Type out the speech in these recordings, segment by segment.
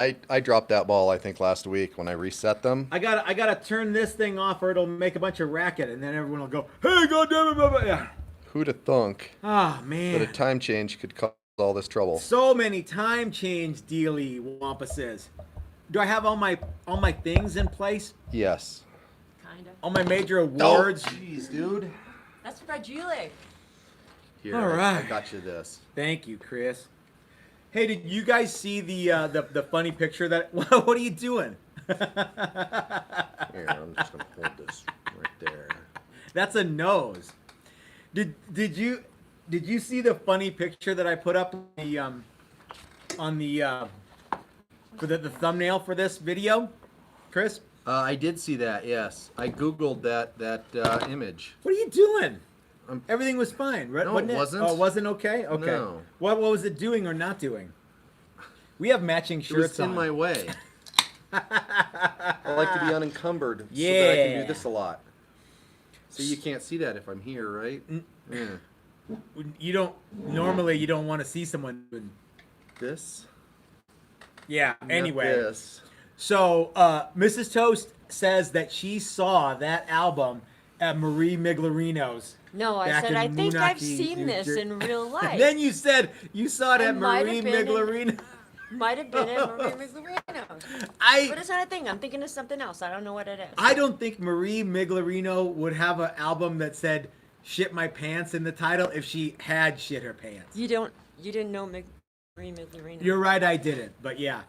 I dropped that ball I think last week when I reset them. I gotta turn this thing off or it'll make a bunch of racket and then everyone will go, hey, goddamn it, blah, blah. Yeah. Who'd have thunk Oh that a man. time change could cause all this trouble? So many time change dealy wampuses. Do I have all my things in place? Yes. Kind of. All my major Oh, awards? jeez, dude. That's fragile. Here, All I right. got you this. Thank you, Chris. Hey, did you guys see the funny picture that? What are you doing? Here, I'm just gonna hold this right there. That's a nose. Did you see the funny picture that I put up on the for the thumbnail for this video, Chris? I did see that. Yes, I googled that image. What are you doing? I'm- Everything was fine, right? No, wasn't it wasn't. Oh, it wasn't okay. Okay. No. What was it doing or not doing? We have matching It shirts was in on. my way. I like to be unencumbered so that I can Yeah. do this a lot. So you can't see that if I'm here, right? Yeah. You don't normally you don't want to see someone doing. This. Yeah. not Anyway. This. So, Mrs. Toast says that she saw that album at Marie Miglerino's. No, I Back said in I think I've Moonachie, seen New this Jer- in real life. Then you said you saw it I at might Marie have been in- Miglerino. Might have been at Marie Miglerino's. But I it's not a thing. I'm thinking of something else. I don't know what it is. I don't think Marie Miglerino would have an album that said "Shit My Pants" in the title if she had shit her pants. You didn't know Marie Miglerino. You're right, I didn't. But yeah.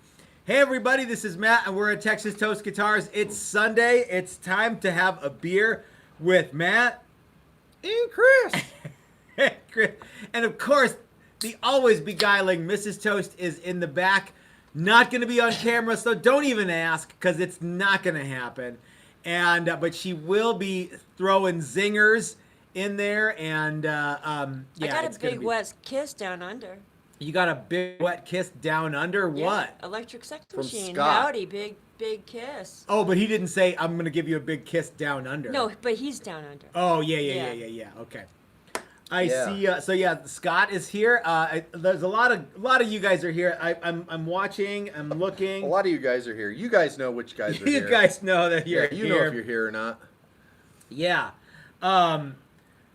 Hey everybody, this is Matt, and we're at Texas Toast Guitars. It's Sunday. It's time to have a beer with Matt And Chris. Chris. And of course, the always beguiling Mrs. Toast is in the back. Not going to be on camera, so don't even ask, because it's not going to happen. And but she will be throwing zingers in there, and yeah, I got it's a gonna big be- wet kiss down under. You got a big wet kiss down under what? Yeah, electric sex From machine. Scott. Howdy, big kiss. Oh, but he didn't say I'm going to give you a big kiss down under. No, but he's down under. Oh yeah. Okay. I Yeah. see. So yeah, Scott is here. There's a lot of you guys are here. I'm watching. I'm looking. A lot of you guys are here. You guys know which guys are You here. guys know that you're Yeah, you here. know if you're here or not. Yeah.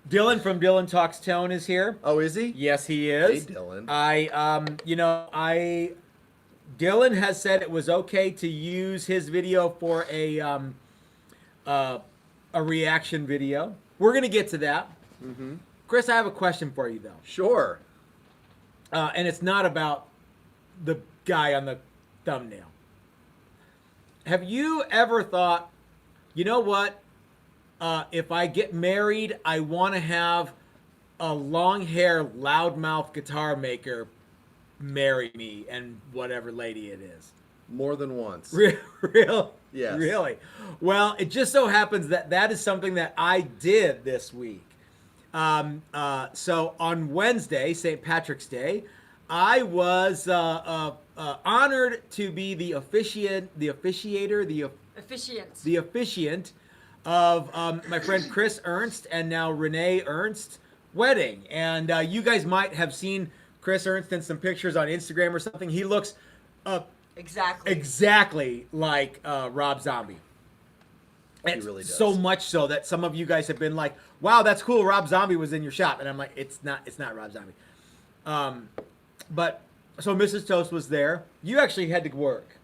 Dylan from Dylan Talks Tone is here. Oh, is he? Yes, he Hey, is. Dylan. Dylan has said it was okay to use his video for a reaction video. We're gonna get to that. Mm-hmm. Chris, I have a question for you though, Sure. and it's not about the guy on the thumbnail. Have you ever thought, you know what? If I get married, I want to have a long hair, loudmouth guitar maker marry me and whatever lady it is. More than once. Real? Yes. Really? Well, it just so happens that that is something that I did this week. So on Wednesday, St. Patrick's Day, I was honored to be the officiant of my friend Chris Ernst and now Renee Ernst wedding. And you guys might have seen Chris Ernst in some pictures on Instagram or something. He looks exactly like Rob Zombie. It's really does. so much so that some of you guys have been like, "Wow, that's cool. Rob Zombie was in your shop," and I'm like, "It's not Rob Zombie." But so Mrs. Toast was there. You actually had to work.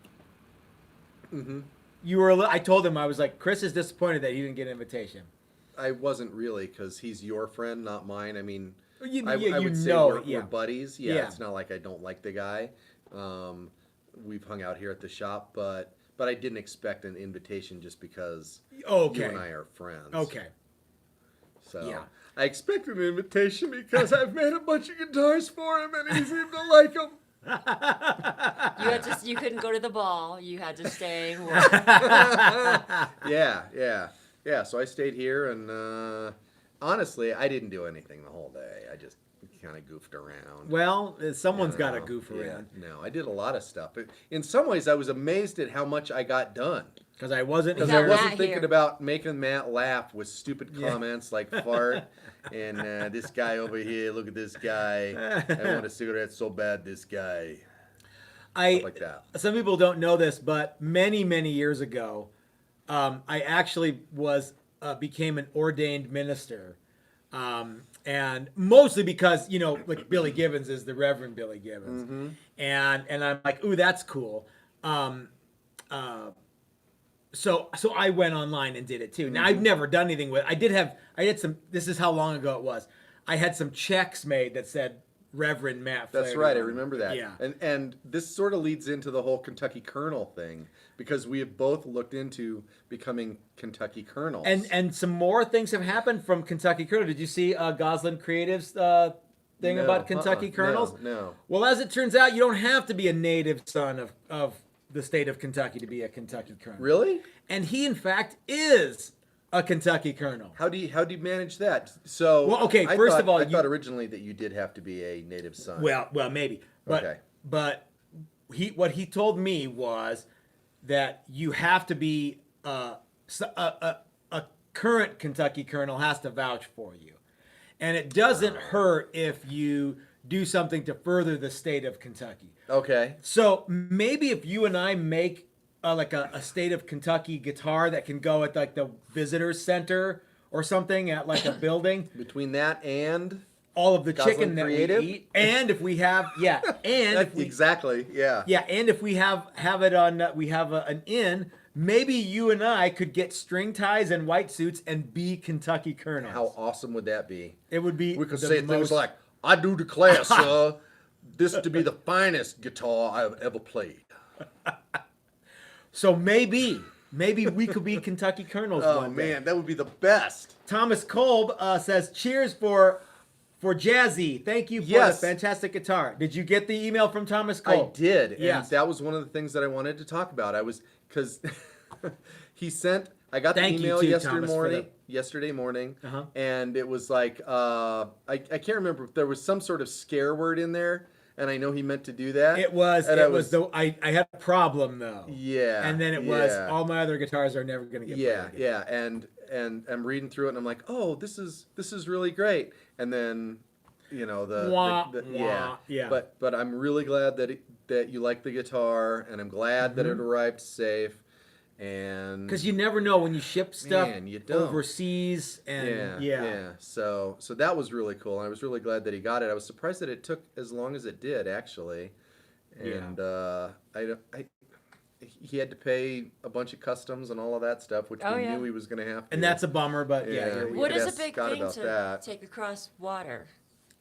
Mm-hmm. You were. I told him I was like, Chris is disappointed that he didn't get an invitation. I wasn't really, because he's your friend, not mine. I mean, You, I you would say know, we're buddies. Yeah, Yeah. it's not like I don't like the guy. We've hung out here at the shop, but I didn't expect an invitation just because Okay. you and I are friends. Okay. So Yeah. I expected an invitation because I've made a bunch of guitars for him and he seemed to like them. You couldn't go to the ball. You had to stay and work. Yeah. So I stayed here, and honestly, I didn't do anything the whole day. I just kind of goofed around. Well, someone's got to No, goof yeah, around no, I did a lot of stuff. In some ways, I was amazed at how much I got done. because I wasn't Because got I here. wasn't Matt thinking here. about making Matt laugh with stupid Yeah. comments like fart and this guy over here, look at this guy. I want a cigarette so bad, this guy. stuff like that. Some people don't know this, but many years ago, I actually became an ordained minister, and mostly because like Billy Gibbons is the Reverend Billy Gibbons, and I'm like, ooh, that's cool. So I went online and did it too. Now I've never done anything with. I did some. This is how long ago it was. I had some checks made that said Reverend Matt Flaherty. That's right. I remember that. Yeah. And this sort of leads into the whole Kentucky Colonel thing because we have both looked into becoming Kentucky Colonels. And some more things have happened from Kentucky Colonel. Did you see Goslin Creative's thing No, about Kentucky Colonels? No. Well, as it turns out, you don't have to be a native son of the state of Kentucky to be a Kentucky Colonel. Really? And he, in fact, is a Kentucky Colonel. How do you manage that? So Well, okay, first of all, I thought originally that you did have to be a native son. Well, maybe. But Okay. but what he told me was that you have to be a current Kentucky Colonel has to vouch for you, and it doesn't hurt if you do something to further the state of Kentucky. Okay. So maybe if you and I make like a state of Kentucky guitar that can go at like the visitors center or something at like a building. Between that and All of the Goslin chicken that Creative? we eat, and if we have exactly, yeah. yeah, and if we have it on, we have an inn. Maybe you and I could get string ties and white suits and be Kentucky Colonels. How awesome would that be? It would be. We could the say things most- like, "I do declare, sir, this to be the finest guitar I have ever played." So maybe we could be Kentucky Colonels Oh one day. man, that would be the best. Thomas Kolb says, "Cheers for Jazzy. Thank you for Yes. the fantastic guitar." Did you get the email from Thomas I Kolb? did, and Yes. that was one of the things that I wanted to talk about. Because he sent. I got Thank the you email too, yesterday Thomas, for morning. the- Yesterday morning, Uh-huh. and it was like I can't remember if there was some sort of scare word in there, and I know he meant to do that. It was. And I had a problem though. Yeah. And then it was yeah. all my other guitars are never gonna get Yeah, played again. yeah, and I'm reading through it, and I'm like, oh, this is really great. And then, Wah, yeah, yeah. But I'm really glad that you like the guitar, and I'm glad that it arrived safe. And Because you never know when you ship stuff Man, you don't. overseas, and yeah. So that was really cool, and I was really glad that he got it. I was surprised that it took as long as it did, actually. And he had to pay a bunch of customs and all of that stuff, which Oh, we yeah. knew he was going to have to. And that's a bummer, but yeah. Yeah. here we We go. What could is a ask big Scott thing about to that. take across water?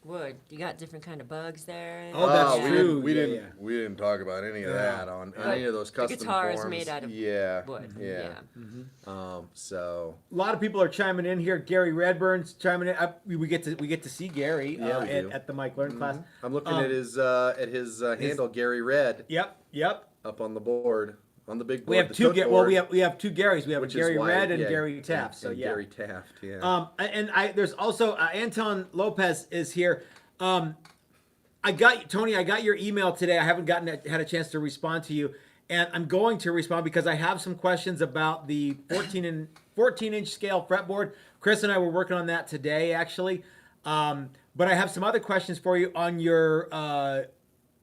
Wood. You got different kind of bugs there. Oh, that's we true. Didn't, we Yeah, didn't. yeah. We didn't talk about any of Yeah. that on But any of those the custom guitar is forms. made out of yeah, wood. Yeah. Yeah. So A lot of people are chiming in here. Gary Redburn's chiming in. We get to see Gary Yeah, we do. at the Mike Learn class. I'm looking Um, at his handle, Gary Red, Yep. up on the board, on the big board. We have the two. cook Well, board, we have two Garys. We have a which is Gary why- Red and yeah, Gary Taft. So and yeah. Gary Taft. Yeah. There's also Anton Lopez is here. I got your email today. I haven't had a chance to respond to you, and I'm going to respond because I have some questions about the 14-inch scale fretboard. Chris and I were working on that today, actually. But I have some other questions for you on your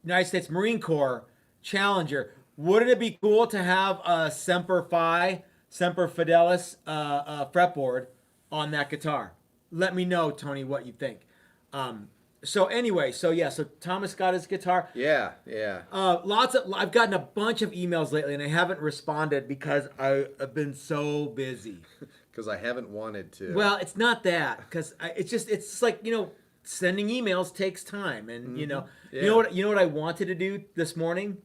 United States Marine Corps Challenger. Wouldn't it be cool to have a Semper Fidelis fretboard on that guitar? Let me know, Tony, what you think. So Thomas got his guitar. Yeah. I've gotten a bunch of emails lately, and I haven't responded because I've been so busy. Because I haven't wanted to. Well, it's not that, because it's just like, sending emails takes time, and you know what I wanted to do this morning.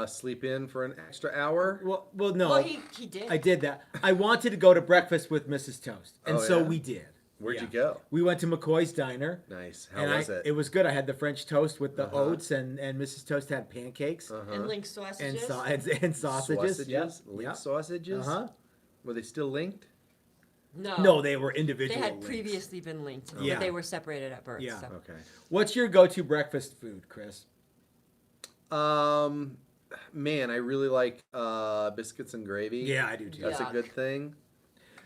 Sleep in for an extra hour. Well, no, Well, he did. I did that. I wanted to go to breakfast with Mrs. Toast, and Oh, so yeah? we did. Where'd Yeah. you go? We went to McCoy's Diner. Nice. How And was it? It was good. I had the French toast with the Uh-huh. oats, and Mrs. Toast had pancakes And link sausages. and sausages. Yep. Linked Yep. sausages. Uh-huh. Were they still linked? No. No, they were They individual. had links. previously been linked, Yeah. but they were separated at birth. Yeah. So. Okay. What's your go-to breakfast food, Chris? Man, I really like biscuits and gravy. Yeah, I do too. That's Yeah. a good thing.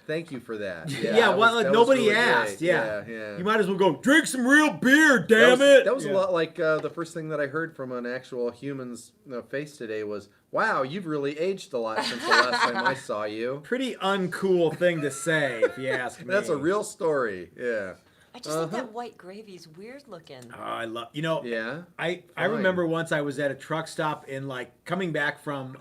Thank you for that. Yeah, well, that was nobody really asked. great. Yeah. You might as well go drink some real beer, That damn was, it. that was Yeah. a lot like the first thing that I heard from an actual human's face today was, "Wow, you've really aged a lot since the last time I saw you." Pretty uncool thing to say, if you ask me. That's a real story. Yeah. I just think that white gravy's weird looking. Oh, I love. Yeah. I Fine. remember once I was at a truck stop in coming back from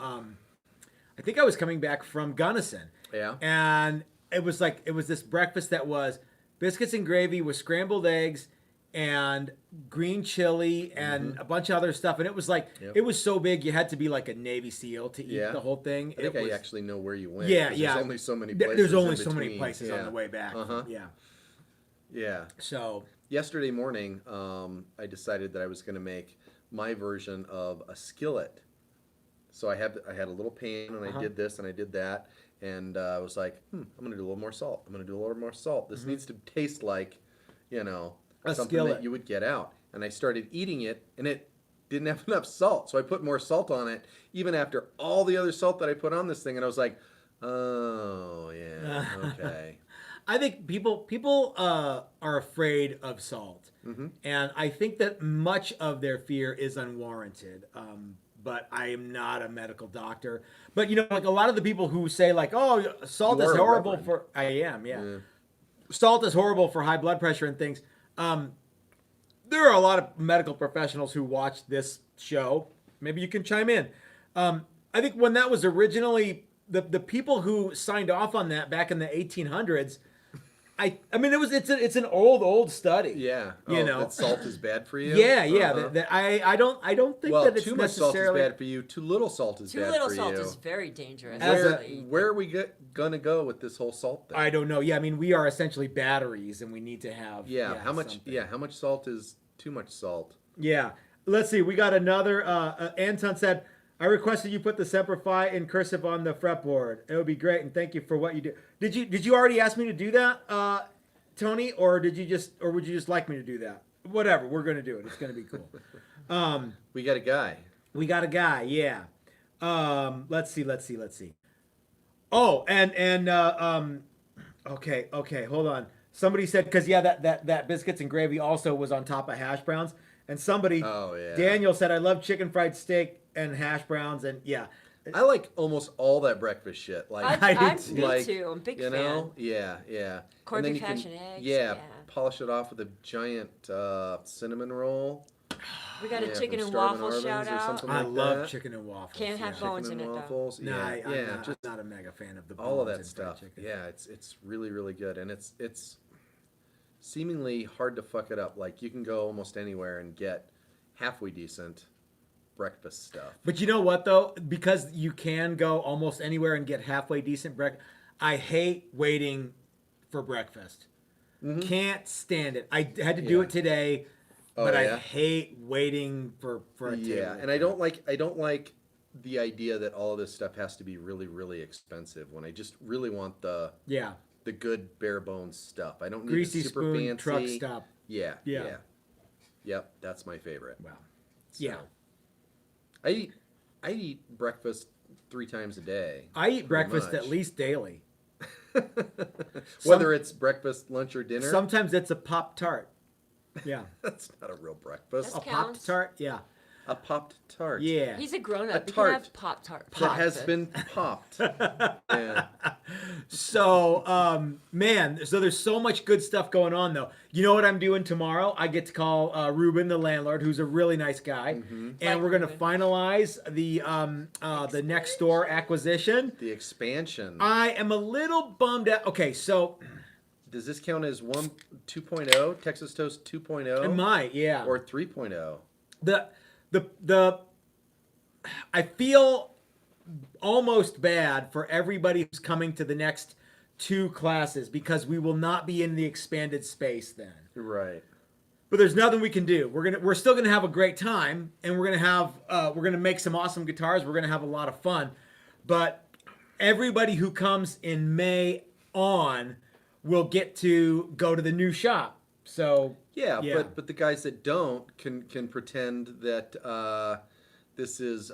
I think I was coming back from Gunnison. Yeah. And it was this breakfast that was biscuits and gravy with scrambled eggs and green chili and a bunch of other stuff. And it was it was so big you had to be like a Navy SEAL to eat the whole thing. I think I actually know where you went. Yeah, 'cause yeah. There's only so many places. There's only in so many between. places on the way back. Yeah. Yeah. So Yesterday morning, I decided that I was going to make my version of a skillet. So I had a little pan, and I did this and I did that, and I was like, I'm going to do a little more salt. I'm going to do a little more salt. This needs to taste like, A something skillet. that you would get out. And I started eating it, and it didn't have enough salt, so I put more salt on it, even after all the other salt that I put on this thing, and I was like, oh yeah, okay. I think people are afraid of salt, and I think that much of their fear is unwarranted. But I am not a medical doctor. But like a lot of the people who say oh, salt You is are a horrible reverend. for. I am, yeah. Salt is horrible for high blood pressure and things. There are a lot of medical professionals who watch this show. Maybe you can chime in. I think when that was originally the people who signed off on that back in the 1800s. I mean it's an old study. Yeah. That salt is bad for you? Yeah. I don't think Well, that it's too much salt is necessarily bad for you. Too little salt is Too bad little for salt you. is very dangerous. Where are we gonna go with this whole salt thing? I don't know. Yeah, I mean we are essentially batteries and we need to have How much? something. Yeah, how much salt is too much salt? Yeah. Let's see. We got another. Anton said, I requested you put the Semper Fi in cursive on the fretboard. It would be great, and thank you for what you do. Did you already ask me to do that, Tony, or would you just like me to do that? Whatever. We're gonna do it. It's gonna be cool. We got a guy. We got a guy. Yeah. Let's see. Oh, okay. Hold on. Somebody said because that biscuits and gravy also was on top of hash browns, and somebody Daniel said I love chicken fried steak and hash browns, and yeah. I like almost all that breakfast shit. Like Me too. I'm a big fan. Yeah. Corned And then beef you hash can, and eggs. Yeah, polish it off with a giant cinnamon roll. We got a chicken from and Starvin' waffle Arvin's shout or out. something I like love that. chicken and waffles. Can't have bones in Chicken it and though. waffles. No, Yeah, I'm not a mega fan of the bones all of that in fried stuff. chicken. Yeah, it's really really good, and it's seemingly hard to fuck it up. Like you can go almost anywhere and get halfway decent breakfast stuff. But you know what though? Because you can go almost anywhere and get halfway decent breakfast. I hate waiting for breakfast. Can't stand it. I had to do it today, but I hate waiting for a table. Yeah, and I don't like the idea that all of this stuff has to be really really expensive when I just really want the good bare bones stuff. I don't need Greasy the super spoon fancy truck stop. Yeah. Yeah. Yep, that's my favorite. Wow. So, Yeah. I eat breakfast 3 times a day. I eat breakfast much. at least daily. Whether it's breakfast, lunch, or dinner. Sometimes it's a Pop Tart. Yeah. That's not a real breakfast. A That Pop counts. Tart? Yeah. A popped tart. Yeah. He's a grown A up. He can tart have Pop Tart. that has been popped. Yeah. So, man, so there's so much good stuff going on, though. You know what I'm doing tomorrow? I get to call Ruben, the landlord, who's a really nice guy, and Like we're gonna Ruben. finalize the next door acquisition. The expansion. I am a little bummed out. Okay, so Does this count as 2.0, Texas Toast 2.0? it might, yeah. Or 3.0? The I feel almost bad for everybody who's coming to the next 2 classes because we will not be in the expanded space then. Right. But there's nothing we can do. We're still gonna have a great time, and we're gonna make some awesome guitars. We're gonna have a lot of fun. But everybody who comes in May on will get to go to the new shop. So Yeah, but the guys that don't can pretend that this is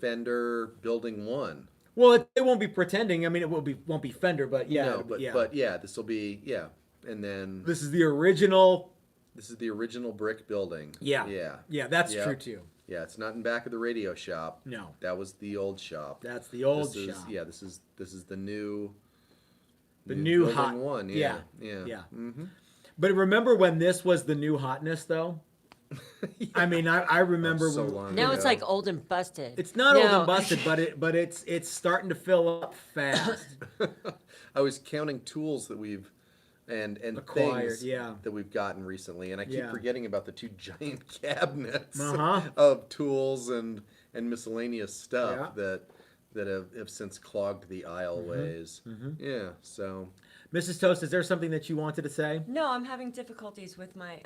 Fender Building 1. Well, it won't be pretending. I mean, it won't be Fender, but yeah, No, but yeah, this will be and then this is the original. this is the original brick building. Yeah, Yeah, that's yeah. true too. Yeah, it's not in back of the radio shop. No, That was the old shop. that's the old This is, shop. yeah, this is the new new building hot one. Yeah, Yeah. yeah. Mm-hmm. But remember when this was the new hotness, though? I mean, I remember so when, long Now ago. it's like old and busted. it's not old No. and busted, but it's starting to fill up fast. I was counting tools that we've and Acquired, things yeah. that we've gotten recently, and I keep Yeah. forgetting about the two giant cabinets Uh-huh. of tools and miscellaneous stuff Yeah. that have since clogged the aisleways. Yeah, so Mrs. Toast, is there something that you wanted to say? No, I'm having difficulties with my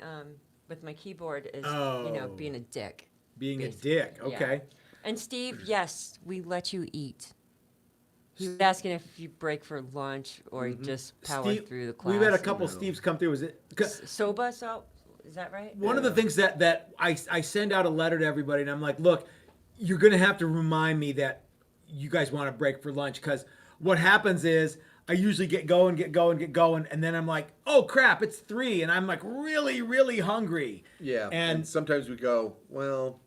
keyboard. Is Oh. being a dick. Being a Basically, dick. yeah. Okay. And Steve, yes, we let you eat. He was asking if you break for lunch or you just power Steve, through the class. we've had a couple Steves come through. Is it? Soba, so is that right? One of the things that I send out a letter to everybody, and I'm like, look, you're going to have to remind me that you guys want to break for lunch, because what happens is I usually get going, and then I'm like, oh crap, it's 3, and I'm like really, really hungry. yeah, and sometimes we go, well,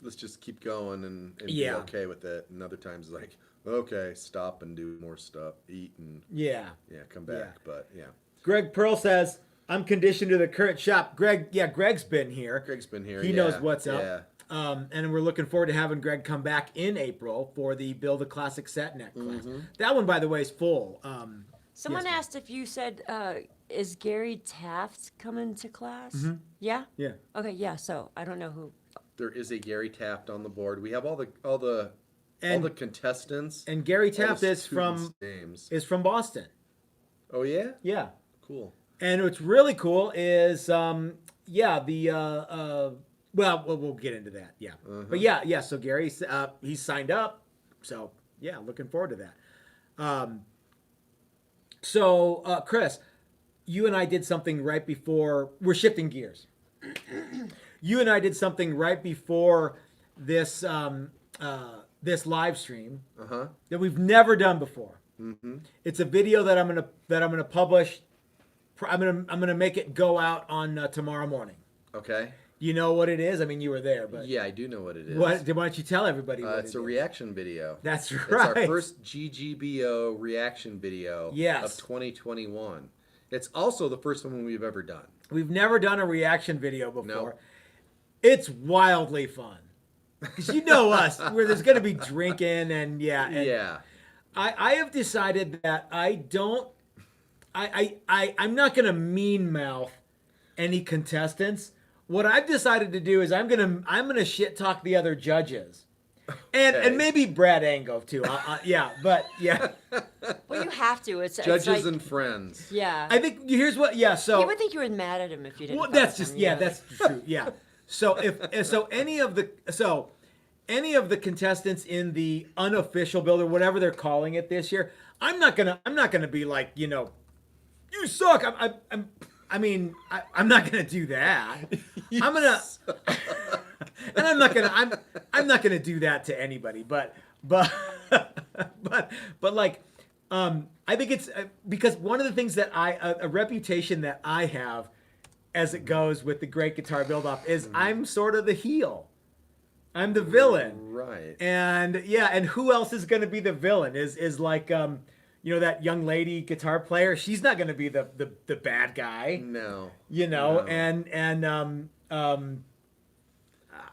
let's just keep going and Yeah. be okay with it. And other times like, okay, stop and do more stuff, eat and Yeah. come back. Yeah. But yeah, Greg Pearl says, I'm conditioned to the current shop. Greg's been here. Greg's been here. He yeah, knows what's up. Yeah. And we're looking forward to having Greg come back in April for the Build a Classic Set Neck class. That one, by the way, is full. Someone yes, ma'am. asked if you said, is Gary Taft coming to class? Mm-hmm. Yeah? Yeah. Okay, yeah, so I don't know who. There is a Gary Taft on the board. We have all the contestants. And Gary all the Taft is students' names. from Boston. Oh yeah, Yeah. cool. And what's really cool is, well, we'll get into that. Yeah. But yeah. So Gary, he's signed up. So yeah, looking forward to that. So Chris, you and I did something right before. We're shifting gears. You and I did something right before this this live stream that we've never done before. It's a video that I'm gonna publish. I'm gonna make it go out on tomorrow morning. Okay. You know what it is? I mean, you were there, but Yeah, I do know what it is. why don't you tell everybody what It's it a is? reaction video. That's It's right. our first GGBO reaction video Yes. of 2021. It's also the first one we've ever done. We've never done a reaction video before. No. It's wildly fun. Because you know us, where there's going to be drinking and Yeah. I have decided that I'm not going to mean mouth any contestants. What I've decided to do is I'm gonna shit talk the other judges, Okay. and maybe Brad Ango too. But yeah, Well, you have to. It's Judges like, and friends. yeah. I think here's what. Yeah, so He would think you were mad at him if you didn't. well, follow that's just him, yeah, know? that's true. Yeah. So any of the contestants in the unofficial build or whatever they're calling it this year, I'm not gonna be like, you suck. I'm not gonna do that. I'm gonna, and I'm not gonna do that to anybody. But like, I think it's because one of the things that a reputation that I have, as it goes with the Great Guitar Build Off, is I'm sort of the heel. I'm the villain. Right. And yeah, and who else is going to be the villain? Is like that young lady guitar player. She's not going to be the bad guy. No. No.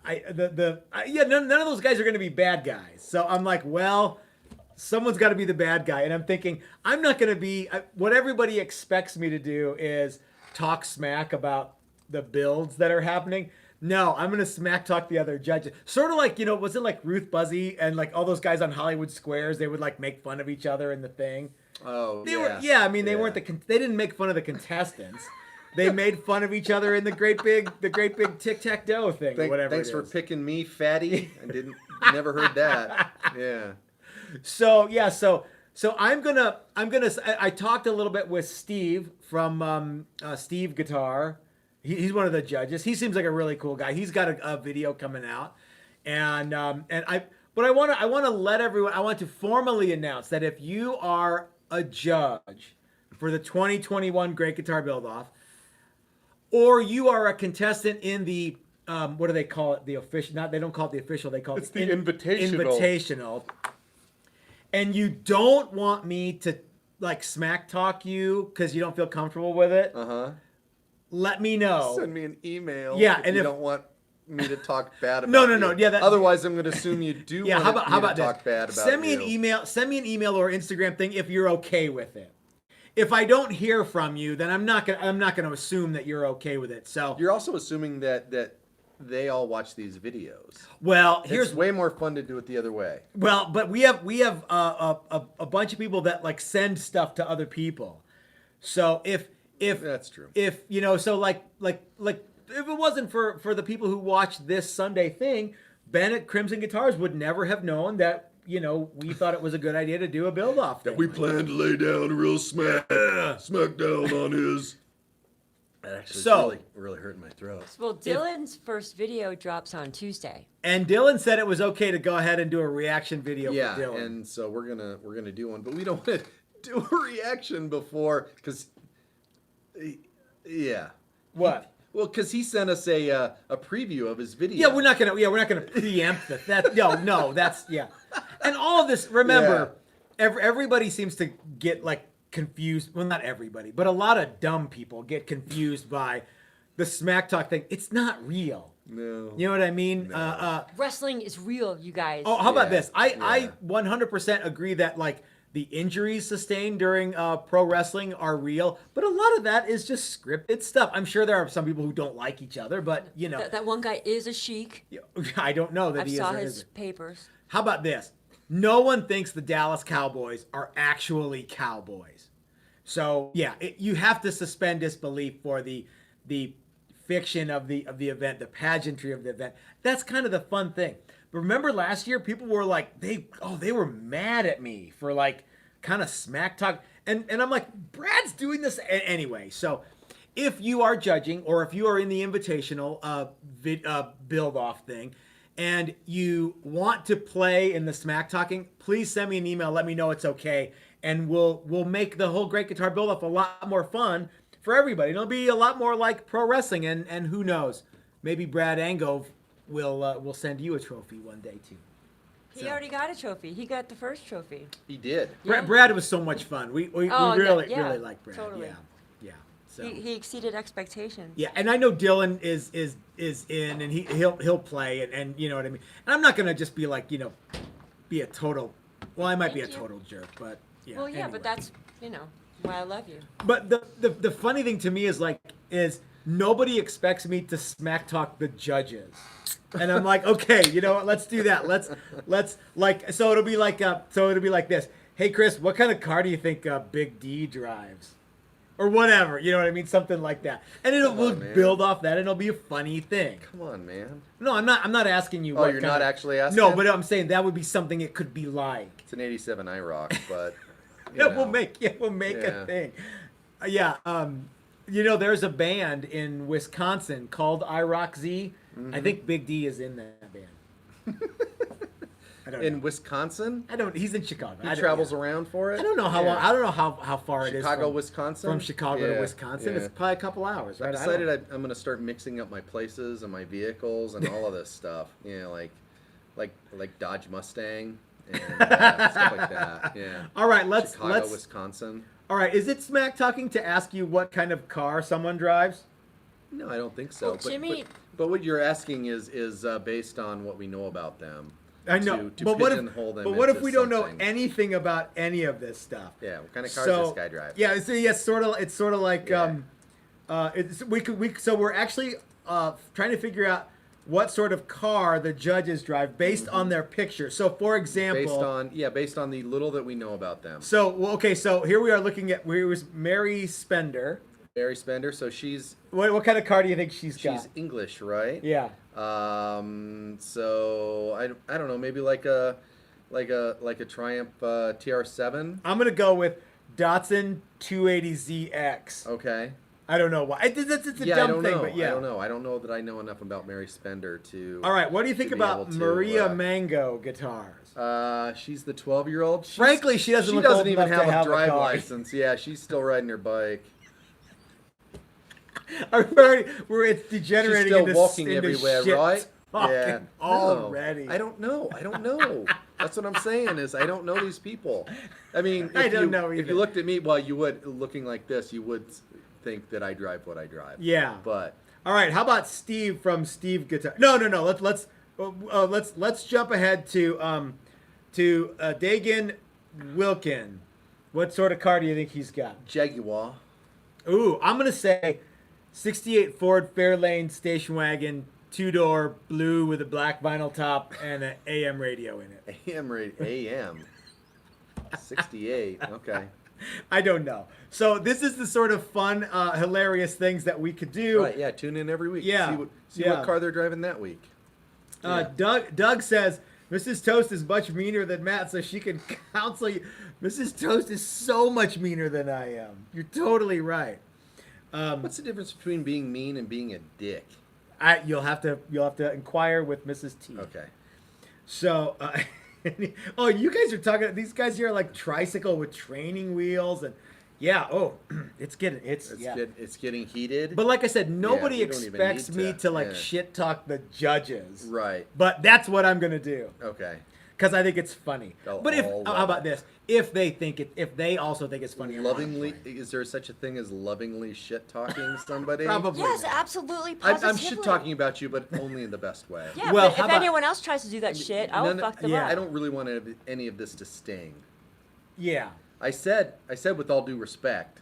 None of those guys are going to be bad guys. So I'm like, well, someone's got to be the bad guy. And I'm thinking, I'm not going to be. What everybody expects me to do is talk smack about the builds that are happening. No, I'm gonna smack talk the other judges. Sort of like, was it like Ruth Buzzy and like all those guys on Hollywood Squares? They would like make fun of each other in the thing. Oh, They were, I mean, they weren't they didn't make fun of the contestants. They made fun of each other in the great big tic-tac-toe thing, or whatever. Thanks it for is. picking me, fatty. I never heard that. Yeah. So I talked a little bit with Steve from Steve Guitar. He's one of the judges. He seems like a really cool guy. He's got a video coming out, and But I want to let everyone. I want to formally announce that if you are a judge for the 2021 Great Guitar Build Off, or you are a contestant in the what do they call it? The official? Not they don't call it the official. They call it the invitational. Invitational. And you don't want me to like smack talk you because you don't feel comfortable with it. Let me know. Send me an email. Yeah, if and you if- don't want me to talk bad about No. you. Yeah, Otherwise, I'm going to assume you do Yeah, want how me about to talk this? bad about Send me you. an email. Send me an email or Instagram thing if you're okay with it. If I don't hear from you, then I'm not gonna assume that you're okay with it. So You're also assuming that they all watch these videos. well, It's way more fun to do it the other way. well, but we have a bunch of people that like send stuff to other people. So if That's true. if you know, so like if it wasn't for the people who watched this Sunday thing, Ben at Crimson Guitars would never have known that, you know, we thought it was a good idea to do a build off thing. We plan to lay down a real smack down on his. That actually So- really hurting my throat. Well, Dylan's first video drops on Tuesday. And Dylan said it was okay to go ahead and do a reaction video Yeah, for Dylan. and so we're gonna do one, but we don't want to do a reaction before because, yeah. What? Well, because he sent us a preview of his video. Yeah, we're not gonna preempt that. That's yeah. And all of this, remember, everybody seems to get like confused. Well, not everybody, but a lot of dumb people get confused by the smack talk thing. It's not real. No. You know what I mean? No. Wrestling is real, you guys. Oh, how about Yeah, this? I 100% agree that like the injuries sustained during pro wrestling are real, but a lot of that is just scripted stuff. I'm sure there are some people who don't like each other, but you know, That one guy is a sheik. I don't know that I he saw is or his isn't. papers. How about this? No one thinks the Dallas Cowboys are actually Cowboys. So yeah, you have to suspend disbelief for the fiction of the event, the pageantry of the event. That's kind of the fun thing. But remember last year, people were like, they were mad at me for like kind of smack talk, and I'm like, Brad's doing this anyway. So if you are judging, or if you are in the invitational build off thing, and you want to play in the smack talking, please send me an email. Let me know it's okay, and we'll make the whole Great Guitar Build Off a lot more fun for everybody. It'll be a lot more like pro wrestling, and who knows, maybe Brad Angove will send you a trophy one day too. He already got a trophy. He got the first trophy. He did. Yeah. Brad was so much fun. We Oh, really yeah, really like Brad. totally. Yeah. So. He exceeded expectations. Yeah, and I know Dylan is in, and he'll play, and you know what I mean. And I'm not gonna just be like, you know, be a total. Well, I might be a Thank you. total jerk, but yeah. Well, yeah, anyway. but that's, why I love you. But the funny thing to me is nobody expects me to smack talk the judges, and I'm like, okay, you know what? Let's do that. Let's like so it'll be like this. Hey Chris, what kind of car do you think Big D drives? Or whatever, you know what I mean? Something like that, and we'll man. build off that, and it'll be a funny thing. Come on, man. No, I'm not asking you. Oh, what you're kind not of- actually asking? No, but I'm saying that would be something it could be like. It's an '87 IROC, but Yeah, know. we'll make Yeah. a thing. Yeah, you know, there's a band in Wisconsin called IROC Z. I think Big D is in that band. I don't in know. Wisconsin. He's in Chicago. He travels around for it. I don't know how long. I don't know how far it is. Chicago, from, Wisconsin. From Chicago to Yeah, Wisconsin, yeah. it's probably a couple hours, I right? decided I'm going to start mixing up my places and my vehicles and all of this stuff. Yeah, like Dodge Mustang and stuff like that. Yeah. All right, let's Chicago, Wisconsin. All right, is it smack talking to ask you what kind of car someone drives? No, I don't think so. Well, Jimmy- but what you're asking is based on what we know about them. I know, To but what pigeonhole them if into we don't know something. anything about any of this stuff? Yeah, what kind of car does this guy drive? Yeah, it's sort of like Yeah. so we're actually trying to figure out what sort of car the judges drive based on their picture. So, for example, based on the little that we know about them. so okay, so here we are looking at Mary Spender. Mary Spender, so she's What kind of car do you think she's got? English, right? Yeah. So I don't know, maybe like a Triumph TR7. I'm gonna go with Datsun 280ZX. Okay. I don't know why. It's a Yeah, I dumb don't thing, know. but yeah. I don't know. I don't know that I know enough about Mary Spender to. All right, what do you think to be about able to, Maria Mango guitars? She's the 12-year-old. Frankly, she doesn't She look doesn't old even enough to have a drive car. license. Yeah, she's still riding her bike. Where it's degenerating She's still into, walking into everywhere, shit right? talking already. No, I don't know. I don't know. That's what I'm saying is I don't know these people. I mean, I don't know if either. you looked at me, well, you would looking like this, you would think that I drive what I drive. Yeah. But All right, how about Steve from Steve Guitar? No. Let's jump ahead to Dagan Wilkin. What sort of car do you think he's got? Jaguar. Ooh, I'm gonna say 68 Ford Fairlane station wagon, 2-door, blue with a black vinyl top and an AM radio in it. AM. 68. Okay. I don't know. So this is the sort of fun, hilarious things that we could do. Right. Yeah. Tune in every week. Yeah, See yeah. what car they're driving that week. Yeah. Doug says Mrs. Toast is much meaner than Matt, so she can counsel you. Mrs. Toast is so much meaner than I am. You're totally right. What's the difference between being mean and being a dick? You'll have to inquire with Mrs. T. Okay. So, oh, you guys are talking. These guys here are like tricycle with training wheels, and yeah. Oh, it's getting heated. But like I said, nobody we don't even expects need me to like yeah. shit talk the judges. Right. But that's what I'm gonna do. Okay. Because I think it's funny. They'll But if all love how about it. this? If they also think it's funny, I'm not Lovingly, funny. is there such a thing as lovingly shit talking somebody? Probably. Yes, not. absolutely, I'm positively. shit talking about you, but only in the best way. Yeah, Well, but how if about- anyone else tries to do that shit, I will fuck them yeah, up. I don't really want any of this to sting. Yeah. I said with all due respect.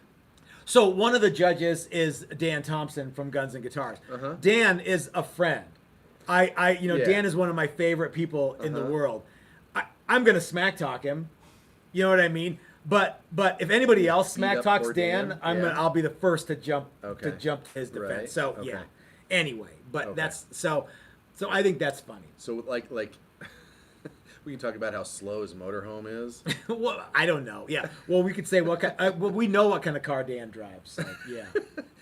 So one of the judges is Dan Thompson from Guns and Guitars. Uh-huh. Dan is a friend. Yeah. Dan is one of my favorite people in the Uh-huh. world. I'm gonna smack talk him. You know what I mean? But if anybody else smack up talks poor Dan, Dan, I'll be the first to jump Okay. to his defense. Right. So Okay. yeah. Anyway, but Okay. that's so I think that's funny. So like we can talk about how slow his motorhome is. Well, I don't know. Yeah. Well, we could say what kind. Well, we know what kind of car Dan drives. So, yeah.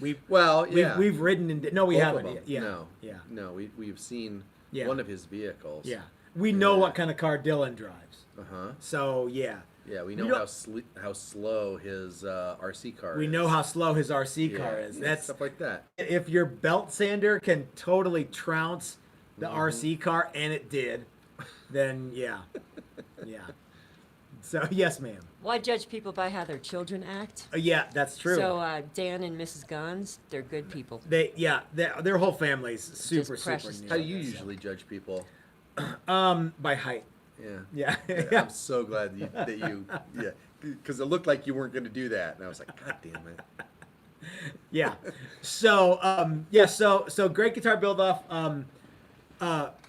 We've ridden in. No, we Both of haven't. them. Yet. Yeah. No. Yeah. No, we've seen Yeah. one of his vehicles. Yeah. We know Yeah. what kind of car Dylan drives. Uh-huh. So yeah. Yeah, we You know know- how slow his RC car We is. know how slow his RC Yeah, car is. yeah, That's stuff like that. if your belt sander can totally trounce the Mm-hmm. RC car, and it did, then yeah. Yeah. So yes, ma'am. Why judge people by how their children act? Yeah, that's true. So Dan and Mrs. Guns, they're good people. Their whole family's super precious. new. How do you usually judge people? By height. Yeah. Yeah. I'm so glad that you because it looked like you weren't going to do that, and I was like, God damn it. Yeah. So so great guitar build off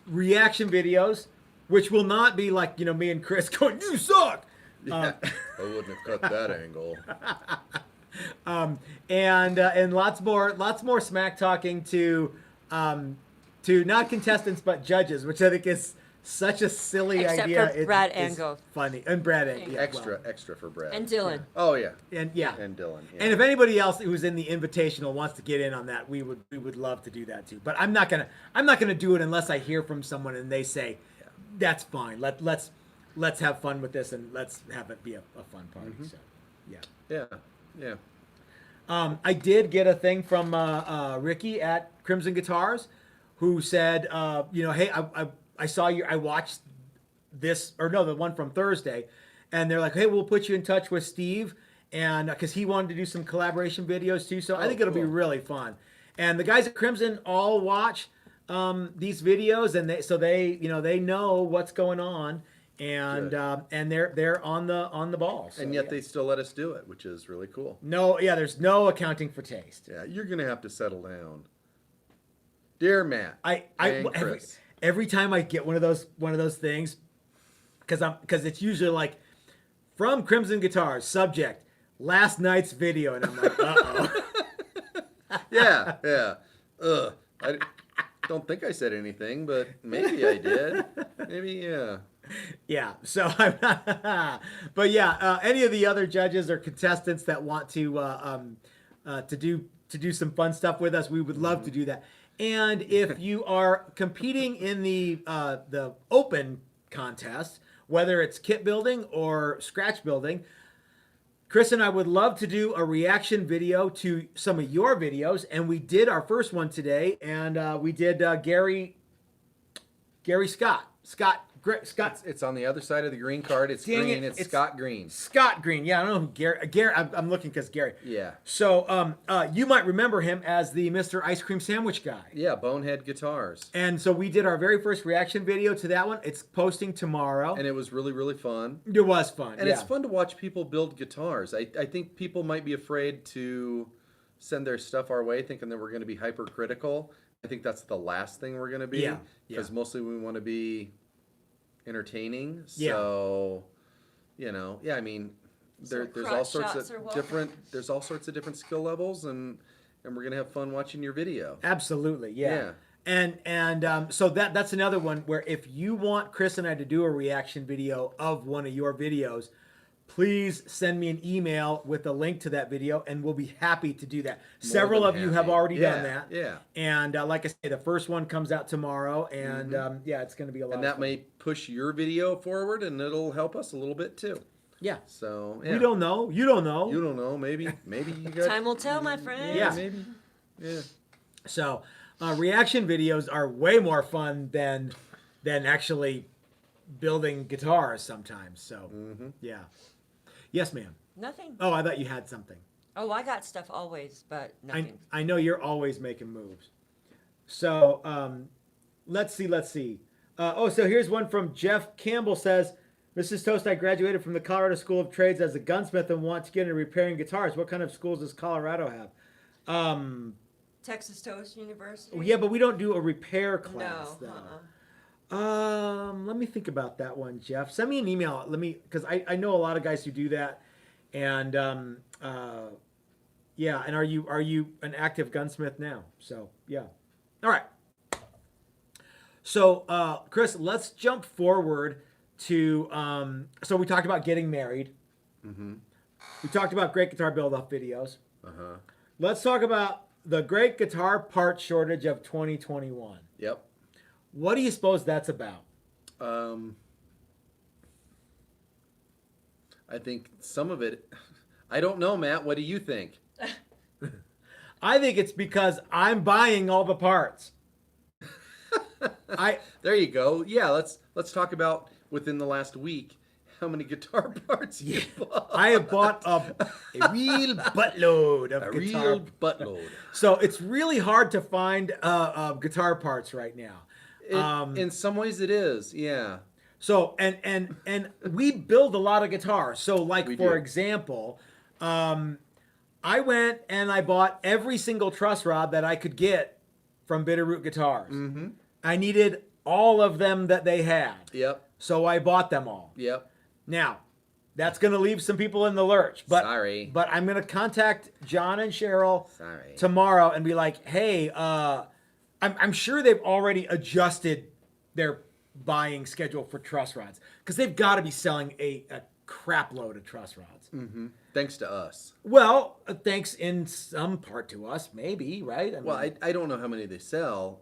reaction videos, which will not be like, me and Chris going, "You suck." Yeah, I wouldn't have cut that angle. And lots more smack talking to not contestants but judges, which I think is such a silly Except idea. for Brad it's Ango. funny, and Brad Ango. Extra for Brad. And Dylan. Oh yeah. And Dylan. Yeah. And if anybody else who's in the invitational wants to get in on that, we would love to do that too. But I'm not gonna do it unless I hear from someone and they say, that's fine. Let's have fun with this and let's have it be a fun party. Mm-hmm. So yeah. Yeah. I did get a thing from Ricky at Crimson Guitars, who said, hey, I saw I watched this, or no, the one from Thursday, and they're like, hey, we'll put you in touch with Steve, and because he wanted to do some collaboration videos too, so I think it'll be cool. really fun. And the guys at Crimson all watch these videos, and they know what's going on, and Good. and they're on the ball. So, And yet yeah. they still let us do it, which is really cool. There's no accounting for taste. Yeah, you're gonna have to settle down, dear Matt. and Chris. Every time I get one of those things, because it's usually like from Crimson Guitars, subject last night's video, and I'm like, uh-oh. Yeah. Ugh. I don't think I said anything, but maybe I did. Maybe, yeah. Yeah, so I'm not, but yeah, any of the other judges or contestants that want to to do some fun stuff with us, we would love to do that. And if you are competing in the open contest, whether it's kit building or scratch building, Chris and I would love to do a reaction video to some of your videos, and we did our first one today, and we did Gary Scott. Scott. It's on the other side of the green card. It's Dang green. it, It's Scott Green. Scott Green. Yeah, I don't know who Gary. I'm looking because Gary. Yeah. So you might remember him as the Mr. Ice Cream Sandwich guy. Yeah, Bonehead Guitars. And so we did our very first reaction video to that one. It's posting tomorrow. And it was really, really fun. It was fun. And yeah. it's fun to watch people build guitars. I think people might be afraid to send their stuff our way thinking that we're going to be hypercritical. I think that's the last thing we're going to be. Yeah. Because mostly we want to be entertaining. Yeah. So, yeah, I mean, there's crotch all sorts shots are of welcome. there's all sorts of different skill levels, and we're gonna have fun watching your video. Absolutely, yeah. Yeah. And so that's another one where if you want Chris and I to do a reaction video of one of your videos, please send me an email with a link to that video, and we'll be happy to do that. Several than of you have happy. already Yeah, done that. yeah. And like I say, the first one comes out tomorrow, and yeah, it's going to be a lot And of that fun. may push your video forward, and it'll help us a little bit too. Yeah. So yeah. We don't know. You don't know. You don't know. Maybe you got. Time will tell, my friend. Yeah. Maybe. Yeah. So reaction videos are way more fun than actually building guitars sometimes. So yeah. Yes, ma'am. Nothing. Oh, I thought you had something. Oh, I got stuff always, but nothing. I know you're always making moves. So let's see. So here's one from Jeff Campbell says, Mrs. Toast, I graduated from the Colorado School of Trades as a gunsmith and want to get into repairing guitars. What kind of schools does Colorado have? Texas Toast University. Yeah, but we don't do a repair No. class though. Let me think about that one, Jeff. Send me an email. Because I know a lot of guys who do that, and yeah. And are you an active gunsmith now? So yeah. All right. So Chris, let's jump forward to so we talked about getting married. We talked about great guitar build-off videos. Let's talk about the great guitar part shortage of 2021. Yep. What do you suppose that's about? I think some of it. I don't know, Matt. What do you think? I think it's because I'm buying all the parts. There you go. Yeah, let's talk about within the last week how many guitar parts you bought. I have bought a real buttload of A guitar. real buttload. So it's really hard to find guitar parts right now. In some ways, it is. Yeah. So and we build a lot of guitars. So like We for do. example, I went and I bought every single truss rod that I could get from Bitterroot Guitars. I needed all of them that they had. Yep. So I bought them all. Yep. Now, that's going to leave some people in the lurch. But, Sorry. But I'm going to contact John and Cheryl Sorry. tomorrow and be like, hey, I'm sure they've already adjusted their buying schedule for truss rods because they've got to be selling a crap load of truss rods. Thanks to us. Well, thanks in some part to us, maybe, right? Well, I don't know how many they sell.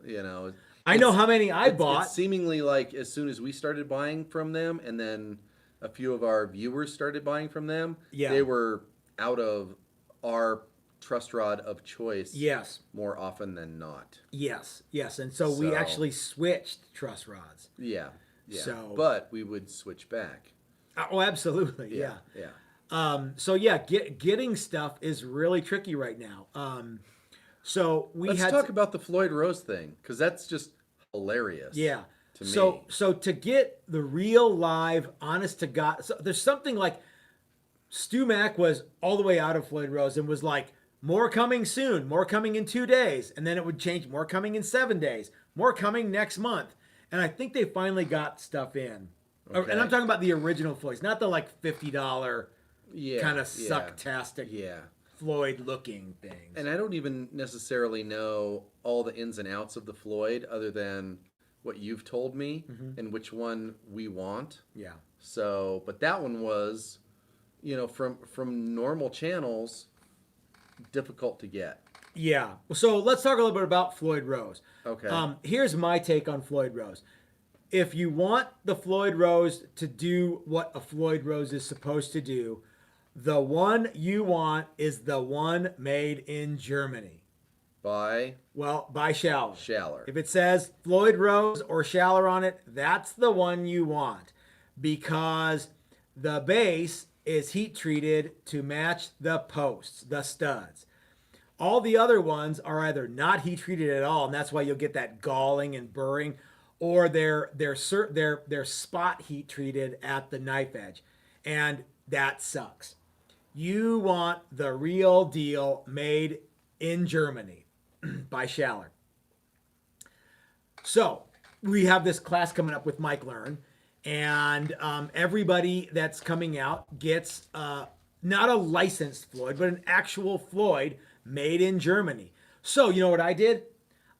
I know how many I It's bought. seemingly like as soon as we started buying from them, and then a few of our viewers started buying from them, Yeah. they were out of our truss rod of choice. Yes, More often than not. yes. And so we So- actually switched truss rods. Yeah. Yeah. So- But we would switch back. Oh, absolutely. Yeah. Yeah. So yeah, getting stuff is really tricky right now. So we Let's had talk to- about the Floyd Rose thing, because that's just hilarious. yeah. To So me. to get the real live, honest to God, so there's something like Stu Mack was all the way out of Floyd Rose and was like, more coming soon, more coming in 2 days, and then it would change, more coming in 7 days, more coming next month, and I think they finally got stuff in. Okay. And I'm talking about the original Floyd's, not the like $50 Yeah. kind of yeah, sucktastic Yeah. Floyd looking things. And I don't even necessarily know all the ins and outs of the Floyd other than what you've told me and which one we want. Yeah. So, but that one was, from normal channels, difficult to get. Yeah. So let's talk a little bit about Floyd Rose. Okay. Here's my take on Floyd Rose. If you want the Floyd Rose to do what a Floyd Rose is supposed to do, the one you want is the one made in Germany. By Well, by Schaller. Schaller. If it says Floyd Rose or Schaller on it, that's the one you want because the base is heat treated to match the posts, the studs. All the other ones are either not heat treated at all, and that's why you'll get that galling and burring, or they're spot heat treated at the knife edge, and that sucks. You want the real deal made in Germany by Schaller. So we have this class coming up with Mike Learn, and everybody that's coming out gets not a licensed Floyd, but an actual Floyd made in Germany. So you know what I did?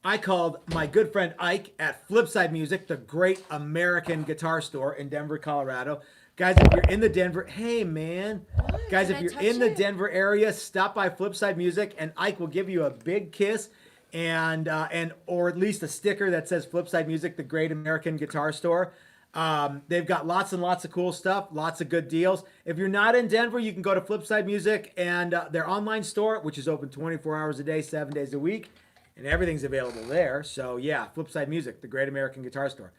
I called my good friend Ike at Flipside Music, the great American guitar store in Denver, Colorado. Guys, if you're in the Denver, hey man, guys, Can if I you're touch in the it? Denver area, stop by Flipside Music, and Ike will give you a big kiss and or at least a sticker that says Flipside Music, the great American guitar store. They've got lots and lots of cool stuff, lots of good deals. If you're not in Denver, you can go to Flipside Music and their online store, which is open 24 hours a day, 7 days a week, and everything's available there. So yeah, Flipside Music, the great American guitar store.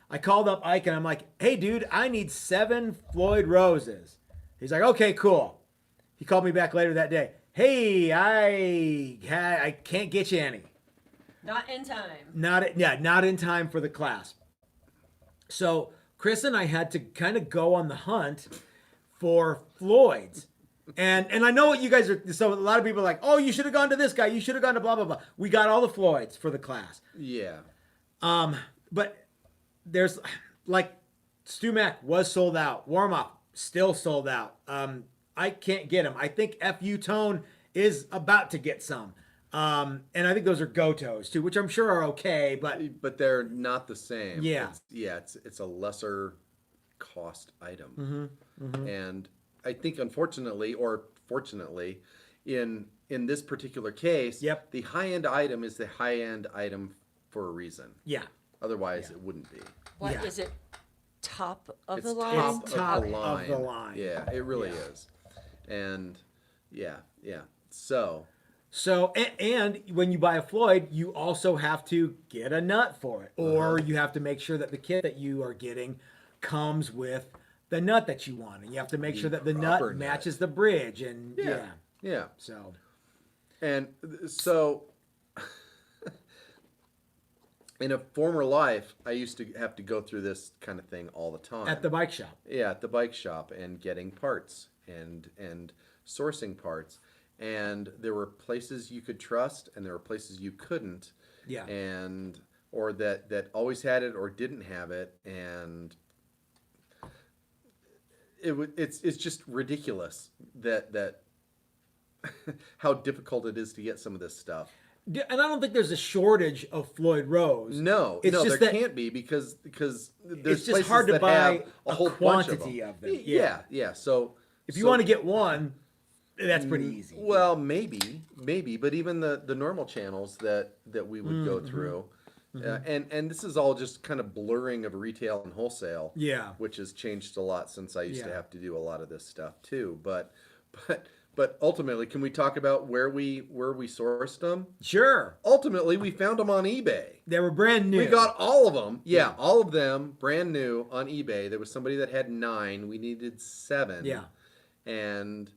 I called up Ike and I'm like, hey dude, I need 7 Floyd Roses. He's like, okay, cool. He called me back later that day. Hey, I can't get you any. Not in time. Not in time for the class. So Chris and I had to kind of go on the hunt for Floyds. And I know what you guys are. So a lot of people are like, oh, you should have gone to this guy. You should have gone to blah, blah, blah. We got all the Floyds for the class. Yeah. But there's like Stu Mac was sold out. Warm Up still sold out. I can't get them. I think FU Tone is about to get some. And I think those are Gotos too, which I'm sure are okay, But they're not the same. Yeah. It's a lesser cost item. And I think unfortunately or fortunately, in this particular case, Yep. the high-end item is the high-end item for a reason. yeah. Otherwise, it wouldn't be. What Yeah. is it? Top of It's the line? top, top of, the of line. the line. Yeah, it really Yeah. is. And yeah. So So, and when you buy a Floyd, you also have to get a nut for it, or you have to make sure that the kit that you are getting comes with the nut that you want, and you have to make sure that the nut proper nut. matches the bridge, and yeah. So, And so, in a former life, I used to have to go through this kind of thing all the time. at the bike shop, Yeah, at the bike shop and getting parts and sourcing parts. And there were places you could trust and there were places you couldn't. Yeah. And or that always had it or didn't have it, and it's just ridiculous that how difficult it is to get some of this stuff. and I don't think there's a shortage of Floyd Rose. No, It's no, just there that can't be because there's it's just places hard to that buy have a whole bunch quantity of of them. them. Yeah. So If you so- want to get one, that's pretty easy. Well, maybe, but even the normal channels that we would go through, and this is all just kind of blurring of retail and wholesale. Yeah. which has changed a lot since I used to Yeah. have to do a lot of this stuff too. But ultimately, can we talk about where we sourced them? Sure, Ultimately, we found them on eBay. they were brand new. We got all of them. Yeah, all of them brand new on eBay. There was somebody that had 9. We needed 7. Yeah. And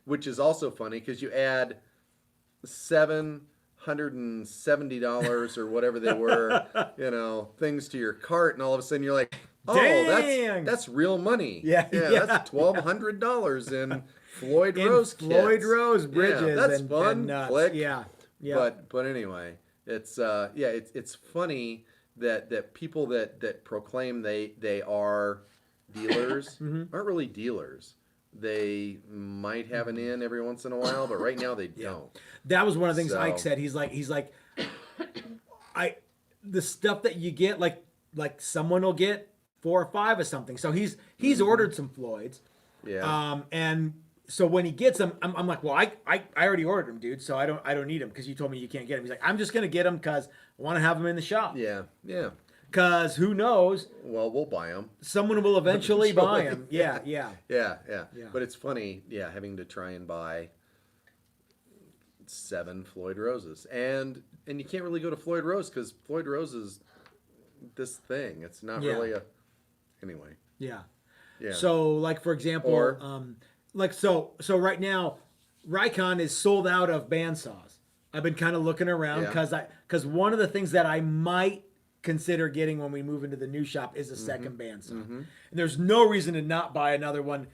which is also funny because you add $770 or whatever they were, things to your cart, and all of a sudden you're like, oh, Dang. that's real money. Yeah. That's $1,200 in Floyd In Rose Floyd kits. Rose Yeah, bridges that's and, fun. and nuts. Click. Yeah. But anyway, it's funny that people that proclaim they are dealers aren't really dealers. They might have an in every once in a while, but right now they don't. That was one of the things So- Ike said. He's like, the stuff that you get, like someone will get 4 or 5 of something. So he's ordered some Floyds. Yeah. And so when he gets them, I'm like, well, I already ordered them, dude. So I don't need them because you told me you can't get them. He's like, I'm just gonna get them because I want to have them in the shop. Yeah, yeah. Because who knows, Well, we'll buy them. someone will eventually buy them. Yeah, yeah. Yeah, yeah. Yeah. But it's funny, yeah, having to try and buy 7 Floyd Roses, and you can't really go to Floyd Rose because Floyd Rose is this thing. It's not Yeah. really a. Anyway. Yeah. Yeah. So, like for example, Or- so right now, Rikon is sold out of bandsaws. I've been kind of looking around Yeah. because one of the things that I might consider getting when we move into the new shop is a second bandsaw, and there's no reason to not buy another one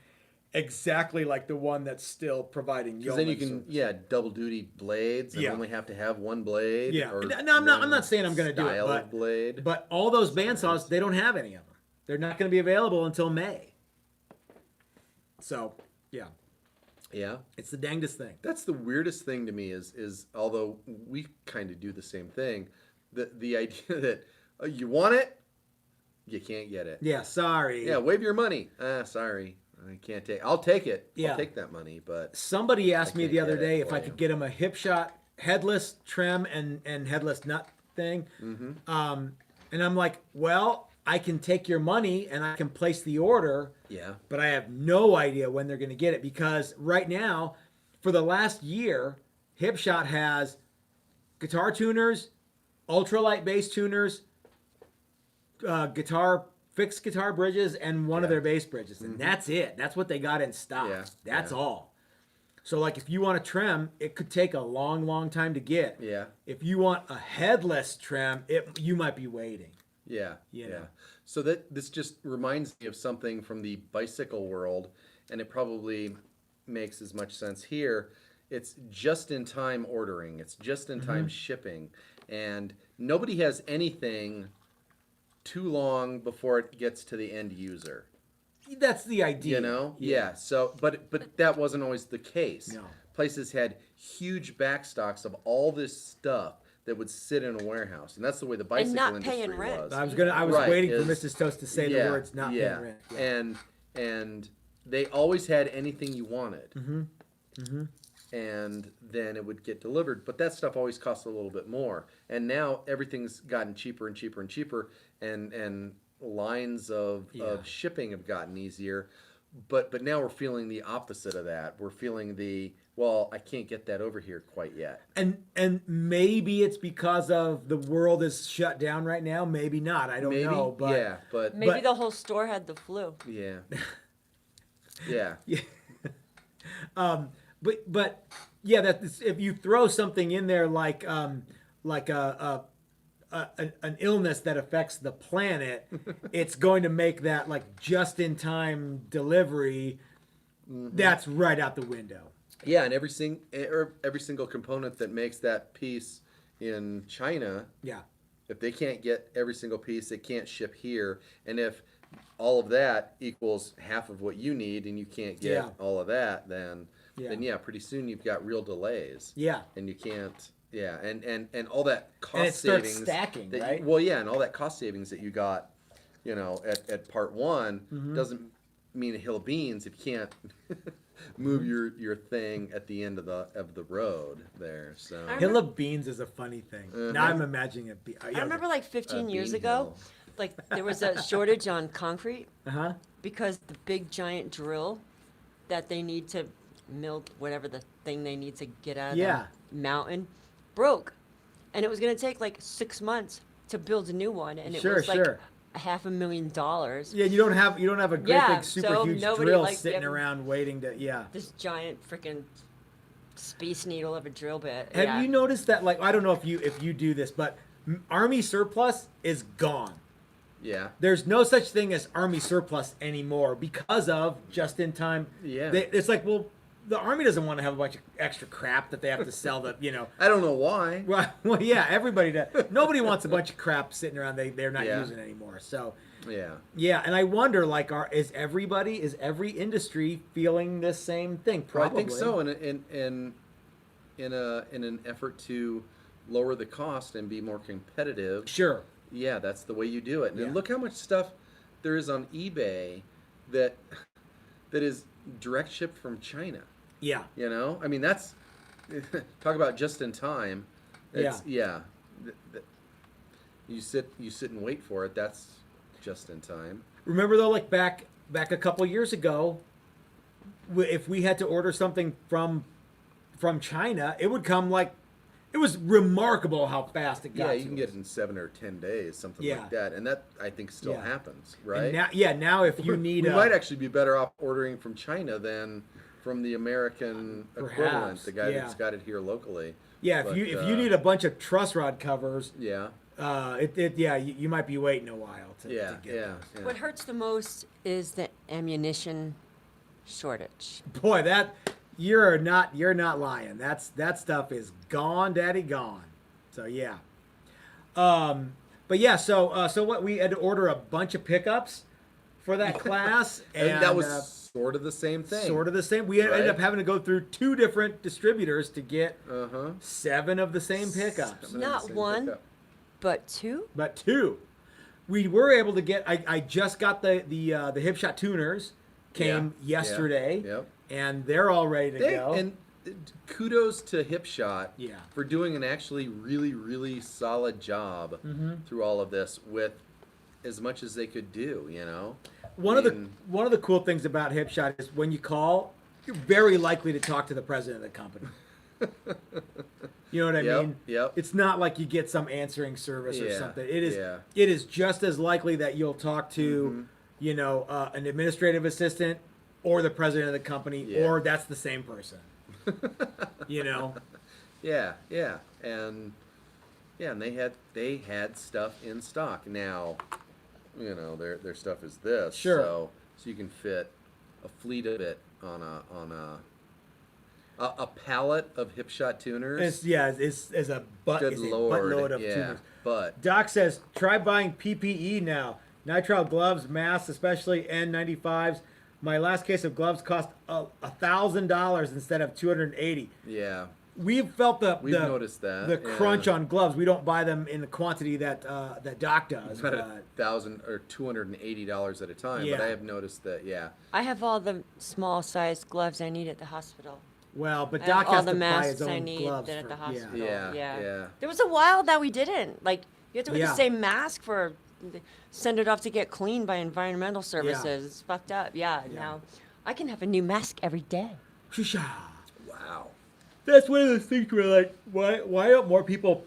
exactly like the one that's still providing. Because then you yeoman can service. double duty blades and Yeah. only have to have one blade. Yeah. Or No, I'm one not saying I'm gonna do it, style but- of blade. But all those bandsaws, they don't have any of them. They're not going to be available until May. So, yeah, Yeah. it's the dangest thing. That's the weirdest thing to me is although we kind of do the same thing, the idea that you want it, you can't get it. Yeah, sorry. Yeah, wave your money. Sorry, I can't take. I'll take it. Yeah. I'll take that money, but Somebody asked I me can't the other get it day if for I you. could get him a hip shot headless trim and headless nut thing. And I'm like, well, I can take your money and I can place the order, yeah, but I have no idea when they're going to get it because right now, for the last year, Hipshot has guitar tuners, ultralight bass tuners, fixed guitar bridges, and one of Yeah. their bass bridges, and that's it. That's what they got in stock. Yeah, That's yeah. all. So, like, if you want a trim, it could take a long, long time to get. yeah, If you want a headless trim, you might be waiting. yeah, You yeah. know. So this just reminds me of something from the bicycle world, and it probably makes as much sense here. It's just in time ordering. It's just in time shipping, and nobody has anything too long before it gets to the end user. That's the idea. You know? Yeah. So, but that wasn't always the case. No. Places had huge backstocks of all this stuff that would sit in a warehouse, and that's the way the bicycle not industry paying rent. was. I was Right, waiting for is- Mrs. Toast to say the words "not paying rent." Yeah. And they always had anything you wanted. And then it would get delivered, but that stuff always cost a little bit more. And now everything's gotten cheaper and cheaper and cheaper, and lines of shipping have gotten easier. But now we're feeling the opposite of that. We're feeling well, I can't get that over here quite yet. And maybe it's because of the world is shut down right now. Maybe not. I don't Maybe, know. But yeah, but Maybe But- the whole store had the flu. yeah, yeah, but yeah, if you throw something in there like an illness that affects the planet, it's going to make that like just in time delivery. That's right out the window. yeah. And every single component that makes that piece in China, Yeah. if they can't get every single piece, they can't ship here. And if all of that equals half of what you need, and you can't get Yeah. all of that, then Yeah. pretty soon you've got real delays. Yeah. And you can't. Yeah, and all that cost And it starts savings stacking, that right? well, yeah, and all that cost savings that you got, at part one Mm-hmm. doesn't mean a hill of beans if you can't move your thing at the end of the road there. So I Hill of beans is a funny thing. Now I'm imagining it. I remember like 15 years Bean ago, Hill. like there was a shortage on concrete Uh huh. because the big giant drill that they need to mill whatever the thing they need to get out of Yeah. the mountain broke. And it was going to take like 6 months to build a new one. And it Sure, was like sure. $500,000. Yeah, you don't have a great Yeah, big super so huge nobody, drill like, sitting ever- around waiting to This giant freaking space needle of a drill bit. Have yeah. you noticed that? Like, I don't know if you do this, but army surplus is gone. yeah, There's no such thing as army surplus anymore because of just in time. Yeah. It's like, well, the army doesn't want to have a bunch of extra crap that they have to sell. I don't know why. Well, yeah, everybody does. Nobody wants a bunch of crap sitting around they're not Yeah. using anymore. So. Yeah. Yeah, and I wonder, like, is every industry feeling this same thing? Well, Probably. I think so. In an effort to lower the cost and be more competitive. Sure. Yeah, that's the way you do it. Yeah. And look how much stuff there is on eBay that is direct ship from China. Yeah. You know, I mean that's talk about just in time. It's, yeah. You sit and wait for it. That's just in time. Remember though, like back a couple years ago, if we had to order something from China, it would come like it was remarkable how fast it got. Yeah, you to can us. get it in 7 or 10 days, something Yeah. like that, and that I think still Yeah. happens, And right? now if you need we a, might actually be better off ordering from China than from the American equivalent, Perhaps, the guy yeah. that's got it here locally. if But, you need a bunch of truss rod covers, yeah, you might be waiting a while to yeah, get yeah, those. yeah. What hurts the most is the ammunition shortage. Boy, that you're not lying. That stuff is gone, daddy, gone. So yeah. But yeah, so what we had to order a bunch of pickups for that class, And that was sort of the same thing. sort of the same. We ended Right. up having to go through 2 different distributors to get Uh-huh. 7 of the same pickups. Seven of the Not same one. pickup. But 2? But 2, we were able to get. I just got the hip shot tuners came Yeah, yesterday, Yep. and they're all ready to go. And kudos to Hipshot Yeah. for doing an actually really, really solid job Mm-hmm. through all of this with as much as they could do, you know? One I of the mean, cool things about Hipshot is when you call, you're very likely to talk to the president of the company. You know what I Yep, mean? yep. It's not like you get some answering service or Yeah, something. yeah. It is just as likely that you'll talk to, Mm-hmm. an administrative assistant or the president of the company, Yeah. or that's the same person. You know? Yeah, and they had stuff in stock. Now, you know, their stuff is this. Sure. So you can fit a fleet of it on a pallet of Hipshot tuners. It's a Good Lord, buttload of yeah. tuners. But Doc says, try buying PPE now. Nitrile gloves, masks, especially N95s. My last case of gloves cost $1,000 instead of $280. yeah, We've felt we've noticed that. the yeah. crunch on gloves. We don't buy them in the quantity that Doc does. About But $1,000 or $280 at a time. Yeah. But I have noticed that. Yeah, I have all the small sized gloves I need at the hospital. but I Doc have all has the to buy masks his I own need gloves. at the hospital. yeah, Yeah. yeah. There was a while that we didn't. Like, you have to wear Yeah. the same mask send it off to get cleaned by environmental services. It's fucked up. Yeah, now I can have a new mask every day. Shusha. Wow. That's one of those things where, like, why don't more people?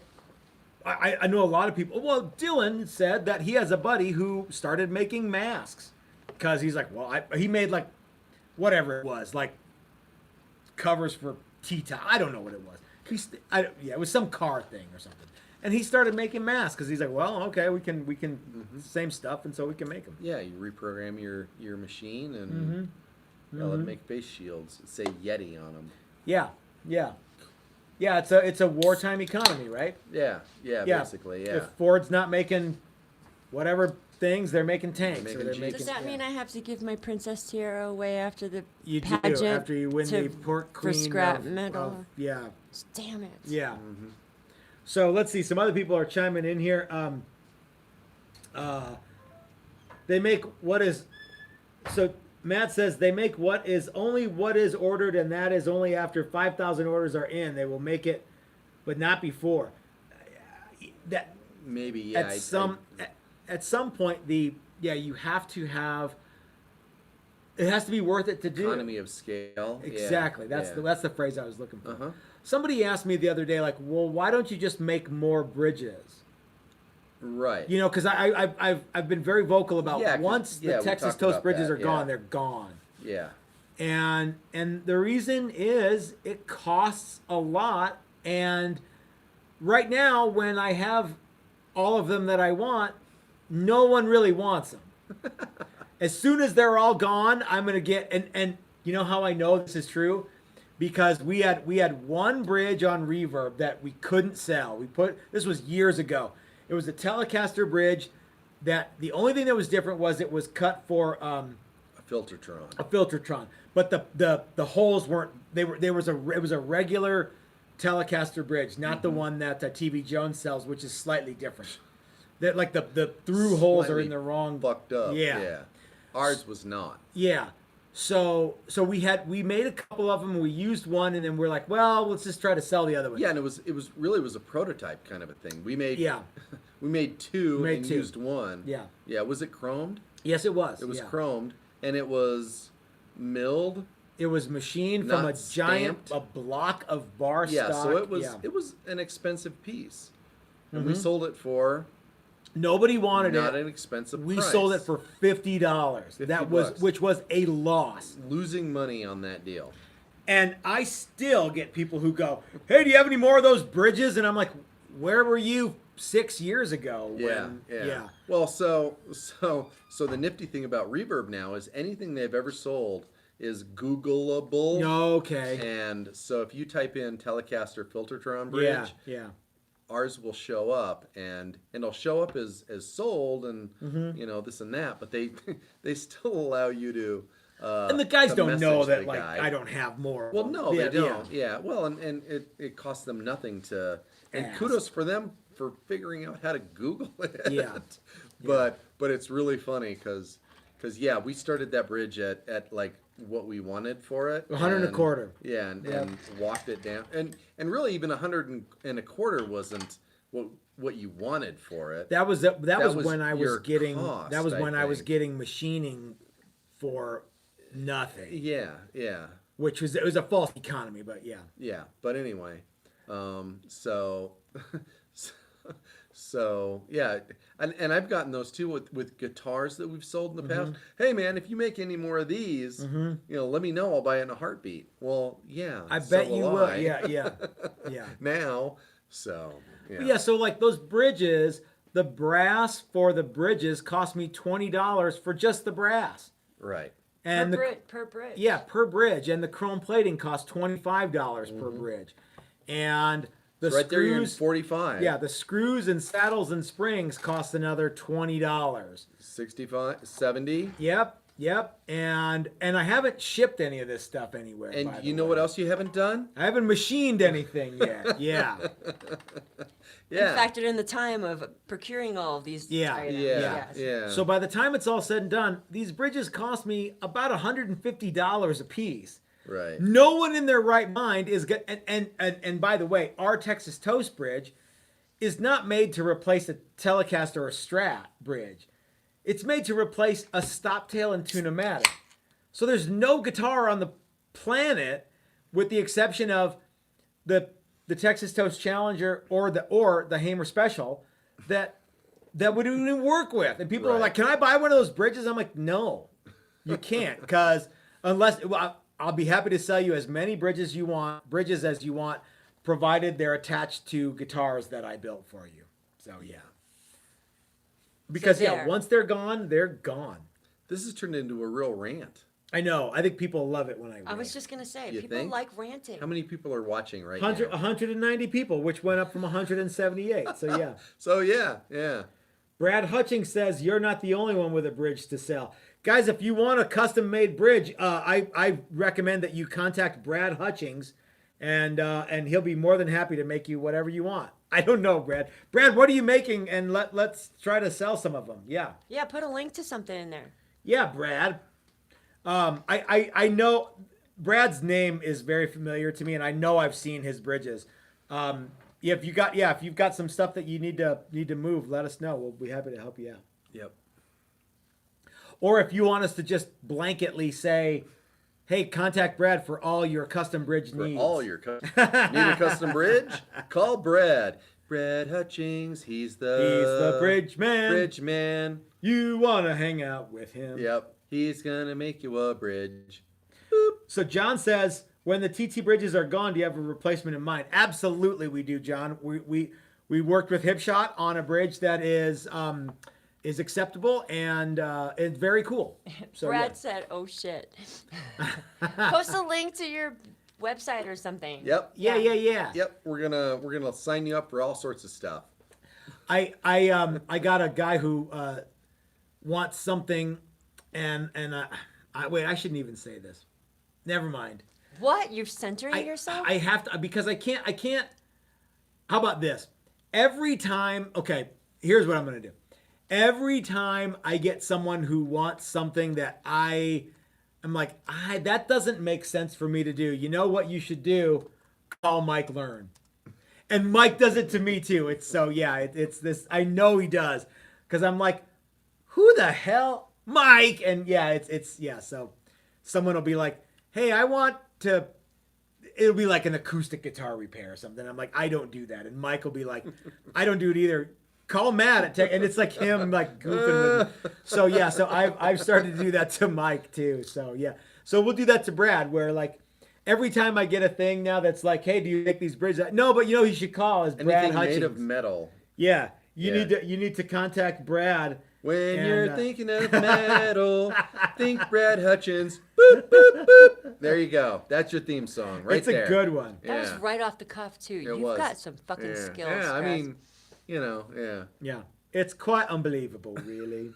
I know a lot of people. Well, Dylan said that he has a buddy who started making masks because he's like, he made like whatever it was, like covers for tea time. I don't know what it was. It was some car thing or something. And he started making masks because he's like, well, okay, we can same stuff, and so we can make them. Yeah, you reprogram your machine and let it make face shields. Say Yeti on them. Yeah. It's a wartime economy, right? Yeah, basically, yeah. If Ford's not making whatever things, they're making tanks. They're or making they're jeeps. making, Does that mean I have to give my Princess Tiara away after the you do pageant after you win to- the pork for queen scrap of- metal? of- yeah, Damn it. yeah. So let's see. Some other people are chiming in here. They make what is. So Matt says they make what is ordered, and that is only after 5,000 orders are in. They will make it, but not before. That Maybe, yeah. at some point you have to have. It has to be worth it to do. Economy of scale. yeah, Exactly. That's yeah. that's the phrase I was looking for. Uh-huh. Somebody asked me the other day, like, well, why don't you just make more bridges? Right. You know, because I've been very vocal about Yeah, 'cause- once yeah, the we Texas talked Toast about bridges that, are gone, yeah. they're gone. Yeah. And the reason is it costs a lot. And right now, when I have all of them that I want, no one really wants them. As soon as they're all gone, I'm gonna get and you know how I know this is true? Because we had one bridge on Reverb that we couldn't sell. This was years ago. It was a Telecaster bridge that the only thing that was different was it was cut for A Filtertron. a Filtertron, but the holes weren't. It was a regular Telecaster bridge, not the one that TV Jones sells, which is slightly different. That like the through holes are in Slightly the wrong. Fucked up. Yeah. Yeah. Ours was not. Yeah. So we made a couple of them. We used one, and then we're like, well, let's just try to sell the other one. Yeah, and it was a prototype kind of a thing. We made Yeah. we made two Made and two. used one. Yeah. Yeah, was it chromed? Yes, it was. It was yeah. chromed, and it was milled. It was machined from a Not giant stamped. block of bar Yeah, stock. so it was Yeah. it was an expensive piece, and we sold it for Nobody wanted not it. an expensive We price. sold it for $50. That was $50. which was a loss. losing money on that deal. And I still get people who go, "Hey, do you have any more of those bridges?" And I'm like, "Where were you 6 years ago?" Yeah, yeah. Well, so the nifty thing about Reverb now is anything they've ever sold is Googleable. Okay. And so if you type in Telecaster Filtertron bridge, Yeah. Yeah. ours will show up, and it'll show up as sold, and Mm-hmm. you know, this and that, but they they still allow you to. And the guys to don't know message that the like guy. I don't have more. Well, no, Yeah, they don't. Yeah. Well, and it costs them nothing to. And Ask. kudos for them for figuring out how to Google it. Yeah. But it's really funny because yeah, we started that bridge at like what we wanted for it. 100 and a quarter. Yeah, and, Yep. and walked it down, and really even 100 and a quarter wasn't what you wanted for it. That was was was when I was your getting cost, that was I when I was think. getting machining for nothing, Yeah, yeah. which was it was a false economy, but yeah. Yeah, but anyway, so so yeah, and I've gotten those too with guitars that we've sold in the past. Hey man, if you make any more of these, you know, let me know. I'll buy it in a heartbeat. Well, yeah, I so bet you will. I. Yeah, yeah, yeah. Now, so yeah, Yeah, so like those bridges, the brass for the bridges cost me $20 for just the brass. right. And Per bridge. yeah, per bridge, and the chrome plating costs $25 per bridge. And the Right there, you're in screws 45. yeah, the screws and saddles and springs cost another $20. 65, 70. Yep, yep. And I haven't shipped any of this stuff anywhere. And by you the know way. what else you haven't done? I haven't machined anything yet. Yeah. Yeah. Factored in the time of procuring all of these Yeah. items. yeah. Yes. Yeah. So by the time it's all said and done, these bridges cost me about $150 a piece. right. No one in their right mind is good. And by the way, our Texas Toast bridge is not made to replace a Telecaster or a Strat bridge. It's made to replace a Stoptail and Tune-o-matic. So there's no guitar on the planet, with the exception of the Texas Toast Challenger or the Hamer Special, that would even work with. And people are Right. like, "Can I buy one of those bridges?" I'm like, "No, you can't, because unless I'll be happy to sell you as many bridges as you want, provided they're attached to guitars that I built for you." So yeah, because yeah, there. once they're gone, they're gone. This has turned into a real rant. I know. I think people love it when I. I was rant. just gonna say, You people think? like ranting. How many people are watching right 100, now? 190 people, which went up from 178. So yeah. So yeah, yeah. Brad Hutchings says you're not the only one with a bridge to sell. Guys, if you want a custom-made bridge, I recommend that you contact Brad Hutchings, and he'll be more than happy to make you whatever you want. I don't know, Brad. Brad, what are you making? And let's try to sell some of them. Yeah, Yeah, put a link to something in there. yeah, Brad. I know Brad's name is very familiar to me, and I know I've seen his bridges. If you've got some stuff that you need to move, let us know. We'll be happy to help you out. Yep. Or if you want us to just blanketly say, "Hey, contact Brad for all your custom bridge For needs." all your need a custom bridge? Call Brad. Brad Hutchings. He's the bridge man. Bridge man. You want to hang out with him. Yep. He's gonna make you a bridge. So John says, when the TT bridges are gone, do you have a replacement in mind? Absolutely, we do, John. We worked with Hipshot on a bridge that is acceptable and it's very cool. So Brad yeah. said, "Oh shit." Post a link to your website or something. Yep. Yeah. Yep. We're gonna sign you up for all sorts of stuff. I got a guy who wants something, and wait, I shouldn't even say this. Never mind. What? You're centering yourself? I have to, because I can't. How about this? Every time, okay, here's what I'm going to do. Every time I get someone who wants something that I I'm like, that doesn't make sense for me to do. You know what you should do? Call Mike Learn. And Mike does it to me too. It's so, yeah, it's this. I know he does. Because I'm like, who the hell? Mike. And yeah, it's, yeah. So someone will be like, hey, I want to, it'll be like an acoustic guitar repair or something. I'm like, I don't do that. And Mike will be like, I don't do it either. Call Matt at Tech. And it's like him like goofing with me. So yeah, so I've started to do that to Mike too. So yeah. So we'll do that to Brad where like, every time I get a thing now that's like, hey, do you make these bridges? No, but you know, he should call is Brad Anything Hutchins. made of metal. Yeah, Yeah. you need to contact Brad. When And, you're thinking of metal, think Brad Hutchins. Boop, boop, boop. There you go. That's your theme song right it's there. a good one. That was Yeah. right off the cuff too. You've was. got some fucking Yeah. skills. Yeah, I Stress. mean, you know, yeah. Yeah, it's quite unbelievable, really.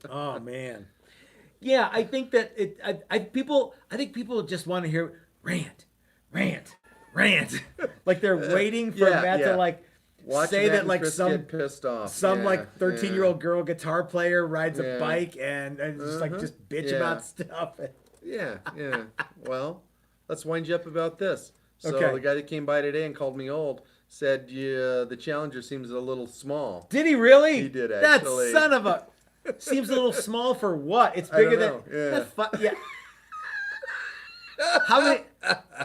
Oh man. Yeah, I think that I think people just want to hear rant. Like they're waiting for Yeah, Matt yeah. to like Watching say that and like Chris some get pissed off. some Yeah, like 13-year-old girl guitar player rides a Yeah. bike and just like just bitch Yeah. about stuff. Yeah, yeah. Well, let's wind you up about this. So Okay. the guy that came by today and called me old said, yeah, the Challenger seems a little small. Did he really? He did, That actually. son of a seems a little small for what? It's I bigger don't than know, yeah. How many?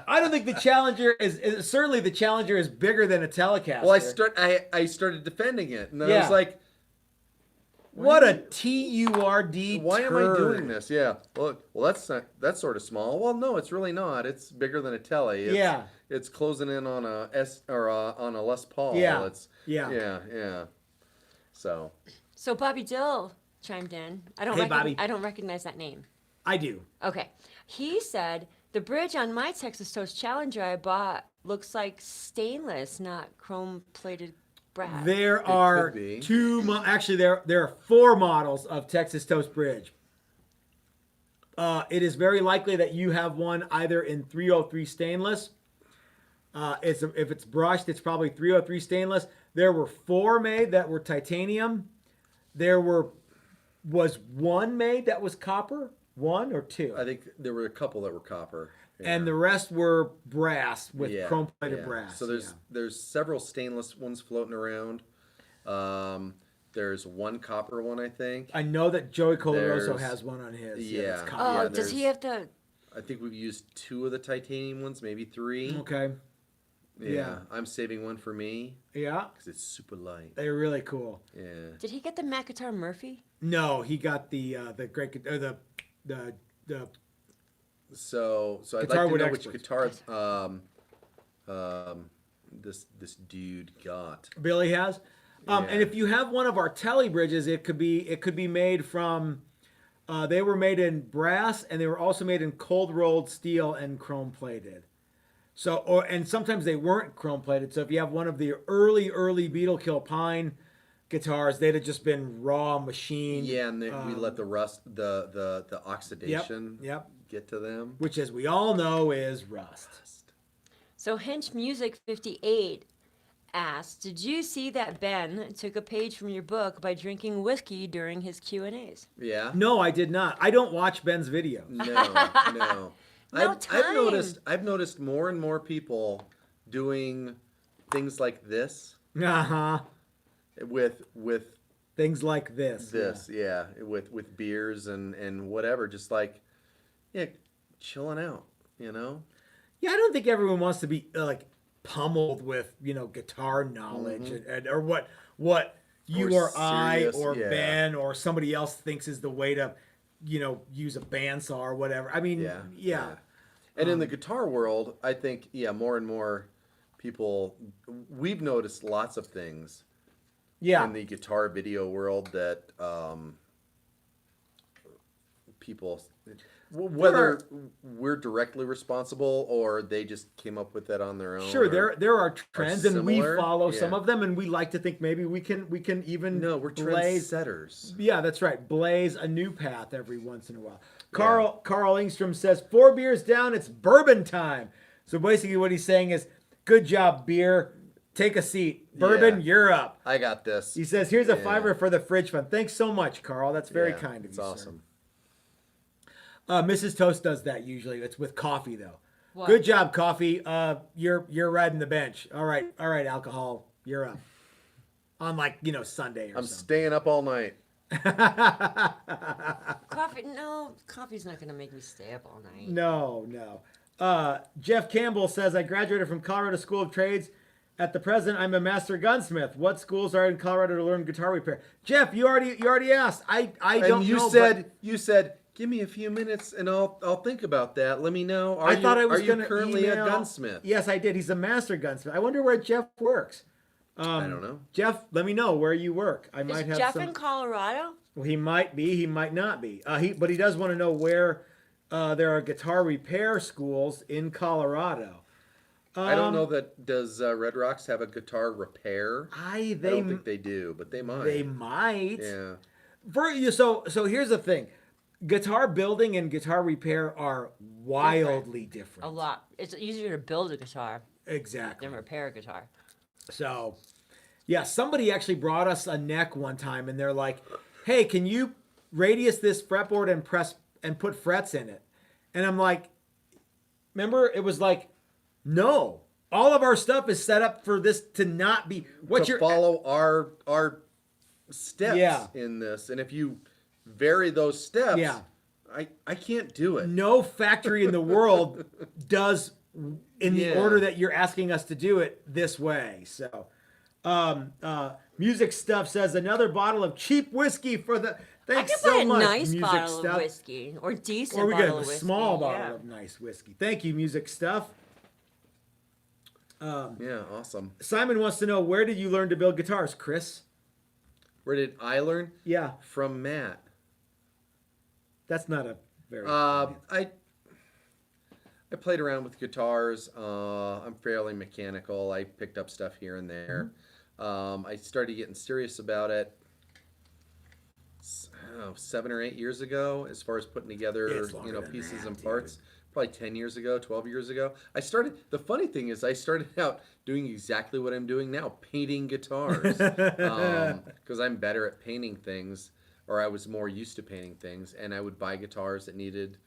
I don't think the Challenger is certainly the Challenger is bigger than a Telecaster. Well, I started defending it, and then I Yeah. was like, What a TURD why am I turd. doing this? Yeah. Well, that's sort of small. Well, no, it's really not. It's bigger than a Tele. It's, Yeah. It's closing in on a S or on a Les Paul. Yeah. It's Yeah. yeah. So So Bobby Dill chimed in. Hey, Bobby. I don't recognize that name. I do. Okay. He said the bridge on my Texas Toast Challenger I bought looks like stainless, not chrome plated brass. There are could be. actually there are 4 models of Texas Toast Bridge. It is very likely that you have one either in 303 stainless. If it's brushed, it's probably 303 stainless. There were 4 made that were titanium. There was one made that was copper, 1 or 2, I think there were a couple that were copper. Yeah. and the rest were brass with Yeah, chrome plated yeah. brass. So there's several stainless ones floating around. There's one copper one, I think. I know that Joey Colaroso There's- has one on his. yeah. it's Oh, copper. Yeah, does he there's- have to? I think we've used 2 of the titanium ones, maybe 3. Okay. Yeah. Yeah. I'm saving one for me Yeah, because it's super light. they're really cool. Yeah. Did he get the Mac Guitar Murphy? No, he got the great the So I'd Guitar like to Wood know which Experts. guitar this dude got. Billy has. And Yeah. if you have one of our Telly bridges, it could be made from. They were made in brass, and they were also made in cold rolled steel and chrome plated. So, and sometimes they weren't chrome plated. So if you have one of the early Beetle Kill Pine guitars, they'd have just been raw machine. Yeah, and we let the rust, the oxidation Yep. get to them. Which, as we all know, is rust. So Hench Music 58 asked, "Did you see that Ben took a page from your book by drinking whiskey during his Q&As?" Yeah. No, I did not. I don't watch Ben's video. No. No I've time. noticed more and more people doing things like this Uh huh. with Things like this. this, yeah, with beers and whatever, just like chilling out, you know. Yeah, I don't think everyone wants to be like pummeled with guitar knowledge or what you Or or I serious, or yeah. Ben or somebody else thinks is the way to use a bandsaw or whatever. I mean, yeah. And in the guitar world, I think more and more people, we've noticed lots of things Yeah. in the guitar video world that people, whether we're directly responsible or they just came up with that on their own. Sure, or- there are trends, and we similar, follow some yeah. of them, and we like to think maybe we can even No, we're blaze. trendsetters. Yeah, that's right. Blaze a new path every once in a while. Carl Engstrom says 4 beers down, it's bourbon time. So basically, what he's saying is, good job, beer. Take a seat. Bourbon, Yeah. you're up. I got this. He says, here's a Yeah. $5 for the fridge fund. Thanks so much, Carl. That's very Yeah, kind of it's you. awesome. Sir. Mrs. Toast does that usually. It's with coffee though. What? Good job, coffee. You're riding the bench. All right, alcohol. You're up. On like Sunday or I'm something. staying up all night. Coffee? No, coffee's not gonna make me stay up all night. No. Jeff Campbell says, I graduated from Colorado School of Trades. At the present, I'm a master gunsmith. What schools are in Colorado to learn guitar repair? Jeff, you already asked. I don't know. You said, give me a few minutes and I'll think about that. Let me know. I thought I was Are going you to currently email. a gunsmith? Yes, I did. He's a master gunsmith. I wonder where Jeff works. I don't know. Jeff, let me know where you work. I might Is have Jeff some. in Colorado? Well, he might be. He might not be. But he does want to know where there are guitar repair schools in Colorado. I don't know that. Does Red Rocks have a guitar repair? I don't think they do, but they might. They might. Yeah. So here's the thing. Guitar building and guitar repair are wildly different. A lot. It's easier to build a guitar Exactly. than repair a guitar. So, yeah, somebody actually brought us a neck one time, and they're like, "Hey, can you radius this fretboard and press and put frets in it?" And I'm like, "Remember, it was like, no, all of our stuff is set up for this to not be Follow our steps Yeah. in this, and if you vary those steps, Yeah. I can't do it. No factory in the world does in the Yeah. order that you're asking us to do it this way." So, Music Stuff says another bottle of cheap whiskey for the. Thanks I could so buy a much, nice Music bottle Stuff. of whiskey or decent Or we get bottle a of whiskey. small bottle yeah. of nice whiskey. Thank you, Music Stuff. Yeah, awesome. Simon wants to know, where did you learn to build guitars, Chris? Where did I learn? Yeah, From Matt. that's not a very. I played around with guitars. I'm fairly mechanical. I picked up stuff here and there. I started getting serious about it, I don't know, 7 or 8 years ago, as far as putting together, It's longer than pieces that, and dude. parts. Probably 10 years ago, 12 years ago. The funny thing is I started out doing exactly what I'm doing now, painting guitars. Because I'm better at painting things, or I was more used to painting things, and I would buy guitars that needed,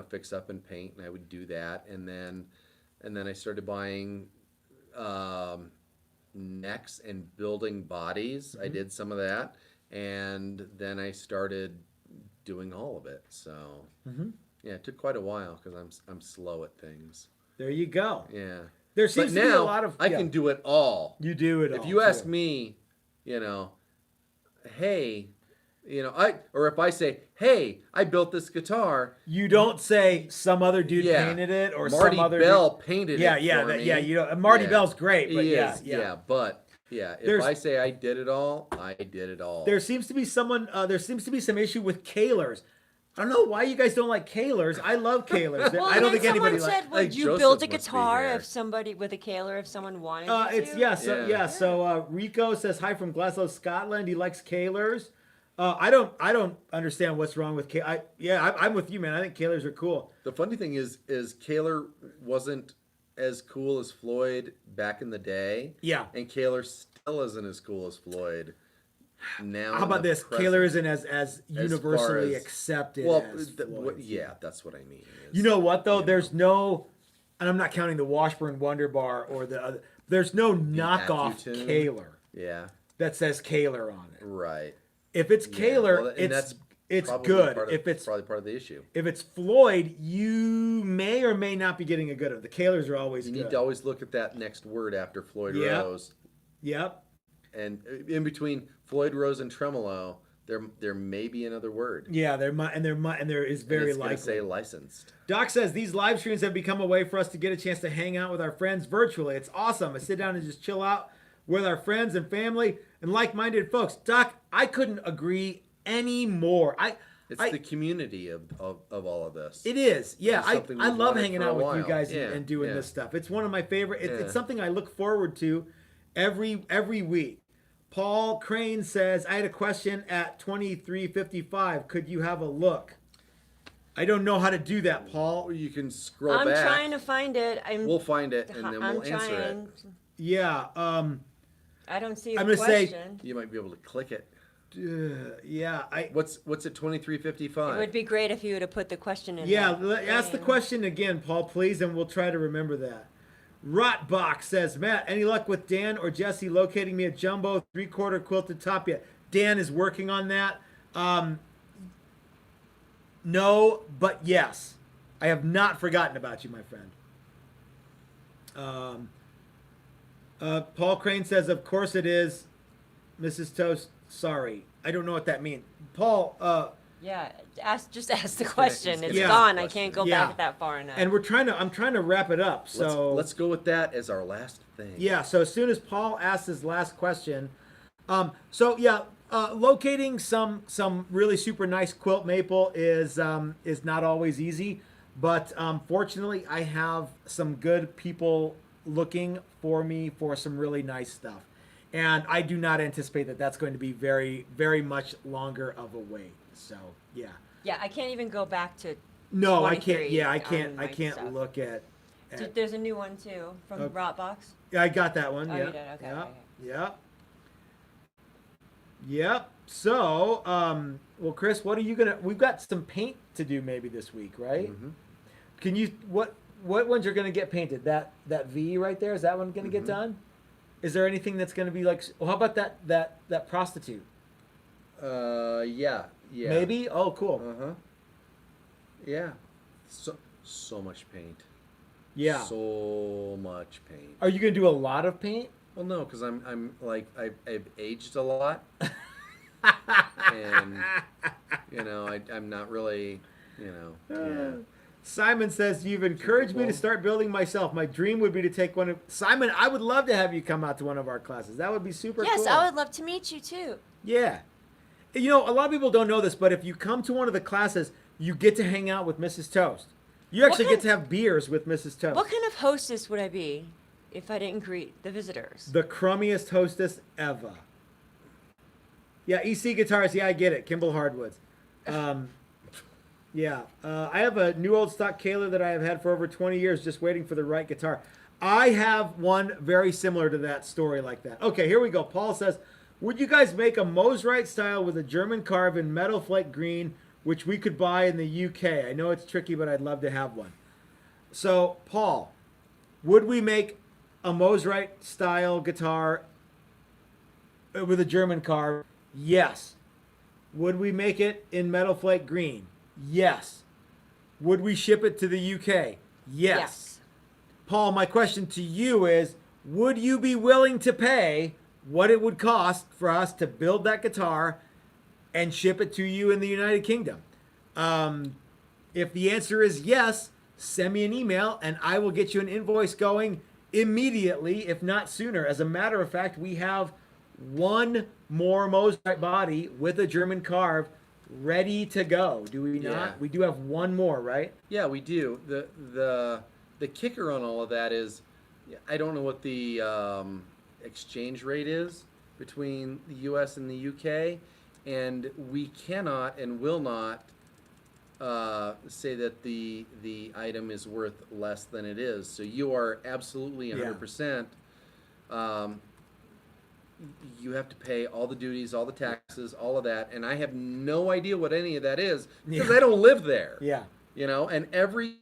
fix up and paint, and I would do that. And then I started buying necks and building bodies. I did some of that, and then I started doing all of it. So yeah, it took quite a while because I'm slow at things. There you go. Yeah, There seems but to be a now lot of. I can do it all. You do it. If all, you ask too. me, hey, or if I say, hey, I built this guitar. You don't say some other dude Yeah. painted it or Marty some other Bell dude. painted Yeah, it yeah, for me. yeah. You know, Marty Yeah. Bell's great, but He yeah, is, yeah. but yeah, if There's- I say I did it all, I did it all. There seems to be someone. There seems to be some issue with Kahlers. I don't know why you guys don't like Kahlers. I love Kahlers. Well, I don't then think anybody someone likes. said, like would you Joseph build a must be guitar here. if somebody with a Kaler if someone wanted you It's to? yeah, so Yeah. So Rico says hi from Glasgow, Scotland. He likes Kahlers. I don't understand what's wrong with I'm with you, man. I think Kahlers are cool. The funny thing is Kaler wasn't as cool as Floyd back in the day. Yeah. And Kaler still isn't as cool as Floyd now. How about in the this? present. Kahlers isn't as universally as- accepted Well, as Floyd's. yeah, that's what I mean. You know what though? There's no, and I'm not counting the Washburn Wonder Bar or the other. There's no knockoff Accutune. Kaler Yeah, that says Kaler on it. right. If it's Yeah, Kaler, well, and that's it's probably good. part of- If it's probably part of the issue. if it's Floyd, you may or may not be getting a good one. The Kalers are always You good. need to always look at that next word after Floyd Yeah. Rose, Yep. and in between Floyd Rose and tremolo, there may be another word. Yeah, there is And very it's gonna likely. say licensed. Doc says these live streams have become a way for us to get a chance to hang out with our friends virtually. It's awesome. I sit down and just chill out with our friends and family and like-minded folks. Doc, I couldn't agree any more. It's the community of all of this. It is. Yeah, It's I something I we've love wanted hanging for a out with you while. guys Yeah, and doing yeah. this stuff. It's one of my favorite. It's Yeah. something I look forward to every week. Paul Crane says, I had a question at 23:55. Could you have a look? I don't know how to do that, Paul. Or you can scroll I'm back. trying to find it. We'll find it and then I'm we'll answer it. trying. Yeah. I don't see the I'm gonna say- question. You might be able to click it. Yeah, What's at 23.55? It would be great if you would have put the question in. yeah. there. Ask the question again, Paul, please, and we'll try to remember that. Rotbox says, Matt, any luck with Dan or Jesse locating me a jumbo 3/4 quilted top yet? Dan is working on that. No, but yes. I have not forgotten about you, my friend. Paul Crane says, of course it is. Mrs. Toast, sorry. I don't know what that means. Paul, Yeah, just ask the question. It's Yeah. gone. I can't go Yeah. back that far enough. and I'm trying to wrap it up. So let's go with that as our last thing. yeah, so as soon as Paul asks his last question, locating some really super nice quilt maple is not always easy, but fortunately I have some good people looking for me for some really nice stuff, and I do not anticipate that that's going to be very very much longer of a wait. So yeah, yeah, I can't even go back to. no, I 23 can't. Yeah, I on can't. I my can't stuff. look at. There's a new one too from Rotbox. Yeah, I got that one. Oh, yeah. you did? Okay, Yep. okay. Yep. Yep. So, well, Chris, what are you gonna? We've got some paint to do maybe this week, right? Mm-hmm. Can you what ones are gonna get painted? That V right there, is that one gonna get done? Is there anything that's gonna be like? Well, how about that prostitute? Yeah. Maybe. Oh, cool. Uh-huh. Yeah. So much paint. Yeah. So much paint. Are you gonna do a lot of paint? Well, no, because I'm like I've aged a lot, and I'm not really, Yeah. Simon says, you've encouraged me to start building myself. My dream would be to take one of... Simon, I would love to have you come out to one of our classes. That would be super cool. Yes, I would love to meet you too. Yeah. You know, a lot of people don't know this, but if you come to one of the classes, you get to hang out with Mrs. Toast. You actually get to have beers with Mrs. Toast. What kind of hostess would I be if I didn't greet the visitors? The crummiest hostess ever. Yeah, EC Guitars. Yeah, I get it. Kimball Hardwoods. Yeah. I have a new old stock Kahler that I have had for over 20 years, just waiting for the right guitar. I have one very similar to that story like that. Okay, here we go. Paul says, would you guys make a Mosrite style with a German carve in metal flake green, which we could buy in the UK? I know it's tricky, but I'd love to have one. So, Paul, would we make a Mosrite style guitar with a German carve? Yes. Would we make it in metal flake green? Yes. Would we ship it to the UK? Yes. Paul, my question to you is, would you be willing to pay what it would cost for us to build that guitar and ship it to you in the United Kingdom? If the answer is yes, send me an email and I will get you an invoice going immediately, if not sooner. As a matter of fact, we have one more Mosrite body with a German carve ready to go. Do we not? Yeah. We do have one more, right? Yeah, we do. The kicker on all of that is, I don't know what the exchange rate is between the U.S. and the U.K., and we cannot and will not say that the item is worth less than it is. So you are absolutely 100%. You have to pay all the duties, all the taxes, all of that, and I have no idea what any of that is because I don't live there. Yeah. And every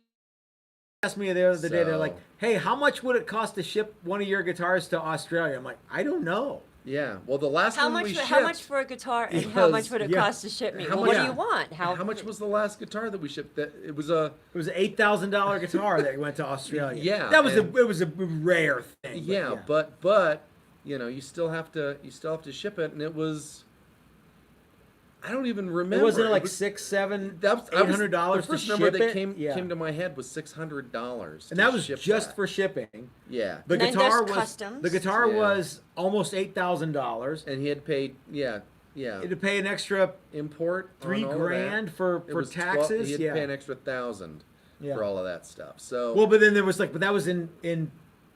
Asked me the other day, they're like, So- hey, how much would it cost to ship one of your guitars to Australia? I'm like, I don't know. well, the last How one much? we shipped. How much for a guitar, and how Because- much would it yeah. cost to ship me? How Well, much- what do you want? How much was the last guitar that we shipped? That it was a It was an $8,000 guitar that went to Australia. Yeah, That was and- it was a rare thing. but you still have to ship it, and it was. I don't even remember. It wasn't like was- $600, $700, that was- $800 The first to number ship that it. came to my head was $600, and that was just for shipping. Yeah, The And then guitar there's was customs. the guitar Yeah. was almost $8,000. and he had paid He had to pay an extra import on all of that. $3,000 for It was 12 taxes. He had Yeah. to pay an extra 1,000 Yeah. for all of that stuff. So Well, but then there was but that was in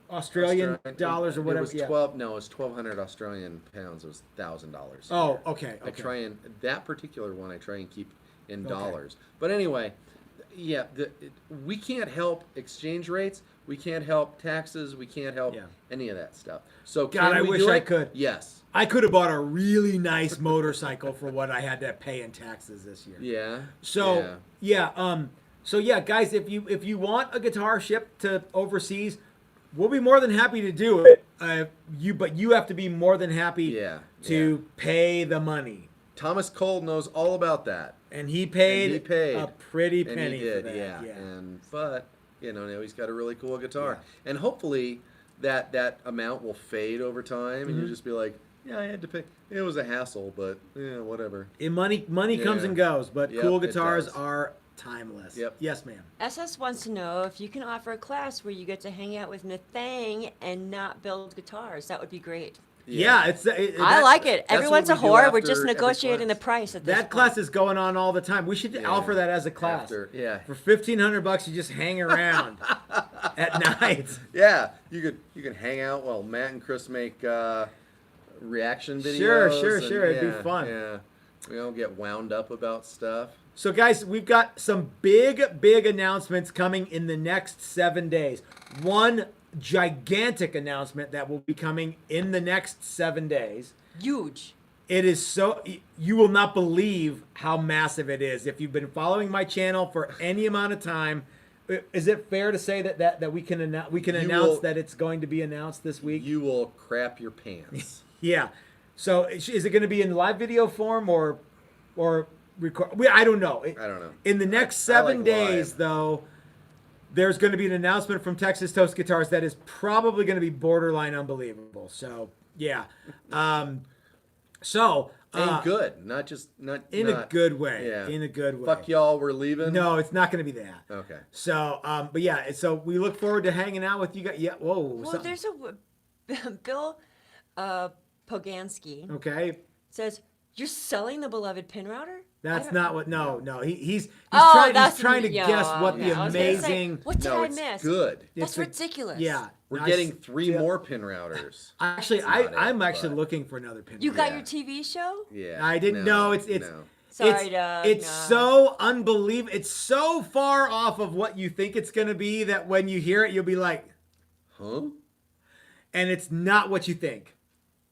Australian dollars or whatever. It was yeah. 12. No, it was 1,200 Australian pounds. It was $1,000. Oh, okay. I try and that particular one I try and keep in Okay. dollars. But anyway, we can't help exchange rates, We can't help taxes. We can't help Yeah. any of that stuff. So God, can I we wish do I it? could. Yes. I could have bought a really nice motorcycle for what I had to pay in taxes this year. Yeah. So yeah, guys, if you want a guitar shipped to overseas, we'll be more than happy to do it. But you have to be more than happy to pay the money. Thomas Cole knows all about that. And he paid, And he paid. a pretty And penny he did, for that. yeah. But now he's got a really cool guitar, Yeah. and hopefully that amount will fade over time, and you'll just be like, yeah, I had to pay. It was a hassle, but yeah, whatever. Money comes Yeah. and goes, but Yep, cool it guitars does. are timeless. Yep. Yes, ma'am. SS wants to know if you can offer a class where you get to hang out with Nathang and not build guitars. That would be great. Yeah, I like it. that's Everyone's a what we do whore. We're after just every negotiating the class. price at this that point. class is going on all the time. We should offer that as a class. For For $1,500, you just hang around at night. Yeah, you can hang out while Matt and Chris make reaction videos. Sure. and It'd be fun. Yeah, we don't get wound up about stuff. So, guys, we've got some big announcements coming in the next 7 days. One gigantic announcement that will be coming in the next 7 days. Huge. It is so, you will not believe how massive it is. If you've been following my channel for any amount of time, is it fair to say that we can announce that it's going to be announced this week? You will crap your pants. Yeah. So is it going to be in live video form or record? I don't know. I don't know. In the next I like 7 days, live. though, there's going to be an announcement from Texas Toast Guitars that is probably going to be borderline unbelievable. So yeah. And good, not in a good way. Yeah. In a good way. Fuck y'all, we're leaving. No, it's not going to be that. Okay. So, but yeah, so we look forward to hanging out with you guys. Yeah. Whoa. Well, something. there's a Bill Poganski Okay. says, "You're selling the beloved pin router?" That's I don't- not what. No. He's Oh, trying to yeah, guess what the yeah, I was gonna say, amazing. what did No, I it's miss? good. That's It's a- ridiculous. Yeah. We're I getting s- 3 yeah. more pin routers. Actually, That's not it, I'm actually but- looking for another pin. You router. got Yeah. your TV show? Yeah. I didn't know. It's no. Sorry, Doug, it's no. so unbelievable. It's so far off of what you think it's gonna be that when you hear it, you'll be like, Huh? and it's not what you think.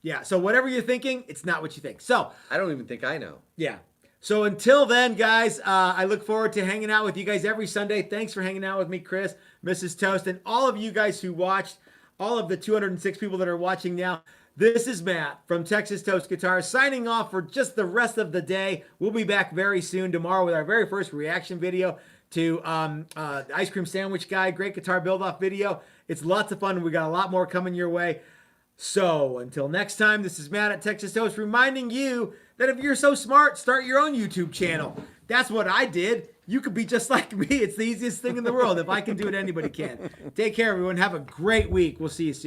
Yeah. So whatever you're thinking, it's not what you think. So I don't even think I know. yeah. So until then, guys, I look forward to hanging out with you guys every Sunday. Thanks for hanging out with me, Chris, Mrs. Toast, and all of you guys who watched, all of the 206 people that are watching now. This is Matt from Texas Toast Guitars signing off for just the rest of the day. We'll be back very soon tomorrow with our very first reaction video to the Ice Cream Sandwich Guy, Great Guitar Build-Off video. It's lots of fun. We got a lot more coming your way. So until next time, this is Matt at Texas Toast reminding you that if you're so smart, start your own YouTube channel. That's what I did. You could be just like me. It's the easiest thing in the world. If I can do it, anybody can. Take care, everyone. Have a great week. We'll see you soon.